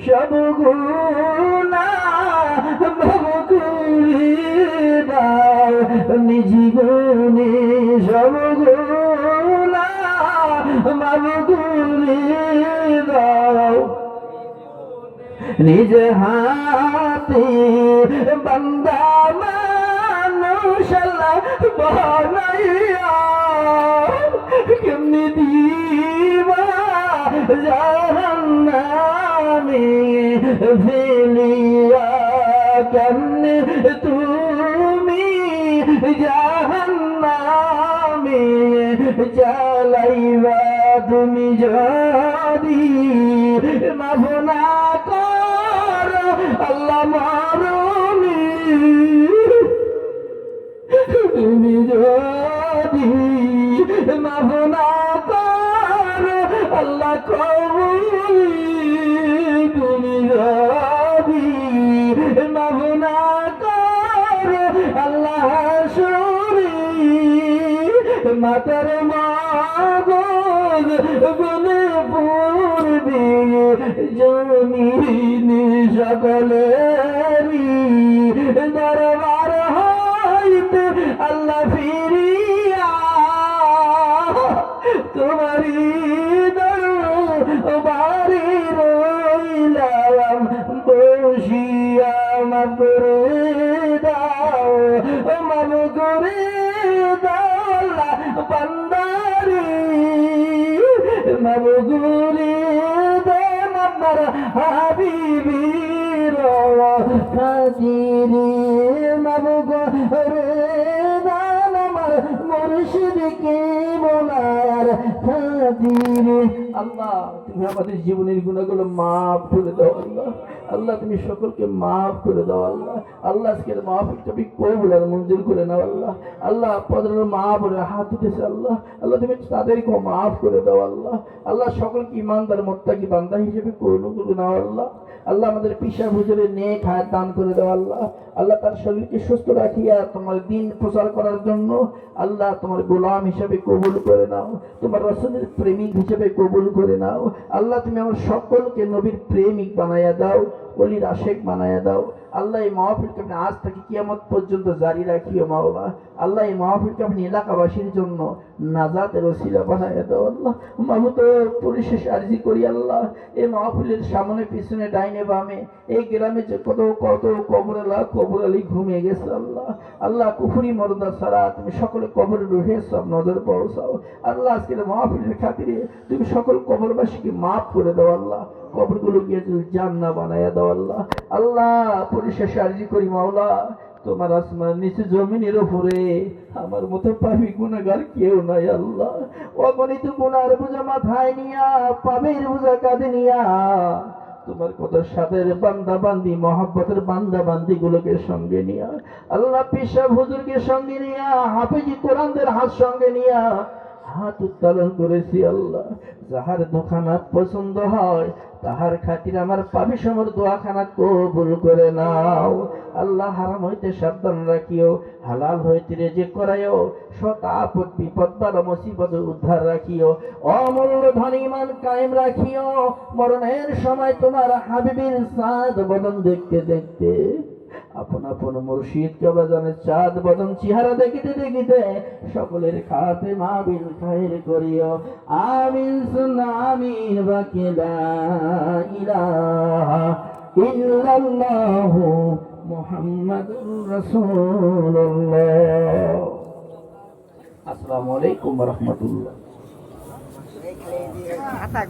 সব গুনাহ মাফ করে দাও নিজ গুণে সব গুনাহ মাফ করে দাও নিজ হাতে বান্দা মানুষ আল্লাহ বানাইয়া কেমনি দিবা জাহান্নামে ফেলিয়া কেমনে তুমি জাহান্নামে জ্বালাইবা তুমি যদি মাফ না কর আল্লাহ মারুনি তুমি যদি মাফ না কর আল্লাহ কবুল তুমি যদি মাফ না কর আল্লাহ শুনি মাতার মাগজ বলে পূর্বে জমিন সকলেরই দরবার হইতে আল্লাহ ফিরিয়া তোমারি দরবার মাবগুলি দেন আপনার হাবিবির খাতিরে মাবগুলি দেন আমার মুর্শিদকে বলার খাতিরে। আল্লাহ তুমি আমাদের জীবনের গুণাগুলো মাফ করে দাও আল্লাহ। আল্লাহ তুমি সকলকে মাফ করে দাও আল্লাহ। আল্লাহ আজকের মাহফিল তুমি কবুল আর মঞ্জুর করে নাও আল্লাহ। আল্লাহ পদের মা বলে হাত উঠেছে আল্লাহ। আল্লাহ তুমি তাদেরকে মাফ করে দাও আল্লাহ। আল্লাহ সকলকে ইমানদার মুত্তাকি বান্দা হিসেবে কবুল করে নাও আল্লাহ। আল্লাহ আমাদের পিসা হুজুরের নেক হায়াত দান করে দাও আল্লাহ। আল্লাহ তার শরীরকে সুস্থ রাখিয়া তোমার দিন প্রচার করার জন্য আল্লাহ তোমার গোলাম হিসেবে কবুল করে নাও, তোমার রাসূলের প্রেমিক হিসেবে কবুল করে নাও আল্লাহ। তুমি আমার সকলকে নবীর প্রেমিক বানাইয়া দাও, ওলির আশেক বানাইয়া দাও আল্লাহ। এই মাহফিলকে আপনি আজ থেকে কিয়ামত পর্যন্ত জারি রাখিও মাওলা। আল্লাহ এই মাহফিলকে আপনি এলাকাবাসীর জন্য নাজাতের ওসিলা বানাইয়া দাও আল্লাহ। মাহমুদ পরিশেষ আরজি করি আল্লাহ, এই মাহফিলের সামনে পিছনে ডাইনে বামে এই গ্রামে যে কত কত কবর আলী ঘুমিয়ে গেছে আল্লাহ। আল্লাহ কুফরি মর্দা ছাড়া তুমি সকলে কবরে রুহে সব নজর পৌঁছাও আল্লাহ। আজকের মাহফিলের খাতিরে তুমি সকল কবরবাসীকে মাফ করে দাও আল্লাহ। কবরগুলো গিয়ে জান্নাত বানাইয়া দাও আল্লাহ। আল্লাহ পরিশেষে আরজি করি মাওলা, তোমার আসমান নিচে জমিনের উপরে আমার মতো পাপী গুনাহগার কেউ নাই আল্লাহ। অগণিত গুনার বোঝা মাথায় নিয়া, পাপের বোঝা কাঁধে নিয়া তোমার কত সাদের বান্দা বান্দি মহব্বতের বান্দা বান্দি গুলোকে সঙ্গে নিয়া আল্লাহ, পিসা হুজুরকে সঙ্গে নিয়া, হাফেজি কোরআনদের হাত সঙ্গে নিয়া হাত উত্তোলন করেছি আল্লাহ। যাহার দোকানাত পছন্দ হয় তাহার খাতির আমার পাপী সমর দোয়াখানা কবুল করে নাও আল্লাহ। হারাম হইতে সাবধান রাখিও, হালাল হইতে রেজেক করাইও, শত আপদ বিপদ বালা মুসিবত উদ্ধার রাখিও, অমূল্য ধন ঈমান কায়েম রাখিও। মরণের সময় তোমার হাবিবের সাদ বদন দেখতে দেখতে আপন আপন মুর্শিদ কেবলানের চাঁদ বদন চেহারা দেখিতে দেখিতে সকলের খাতে মাহবিল খায়ের করিও। আমিন সুন্না আমিন বাকি লা ইলাহা ইল্লাল্লাহু মুহাম্মাদুর রাসূলুল্লাহ। আসসালামু আলাইকুম ওয়া রাহমাতুল্লাহ।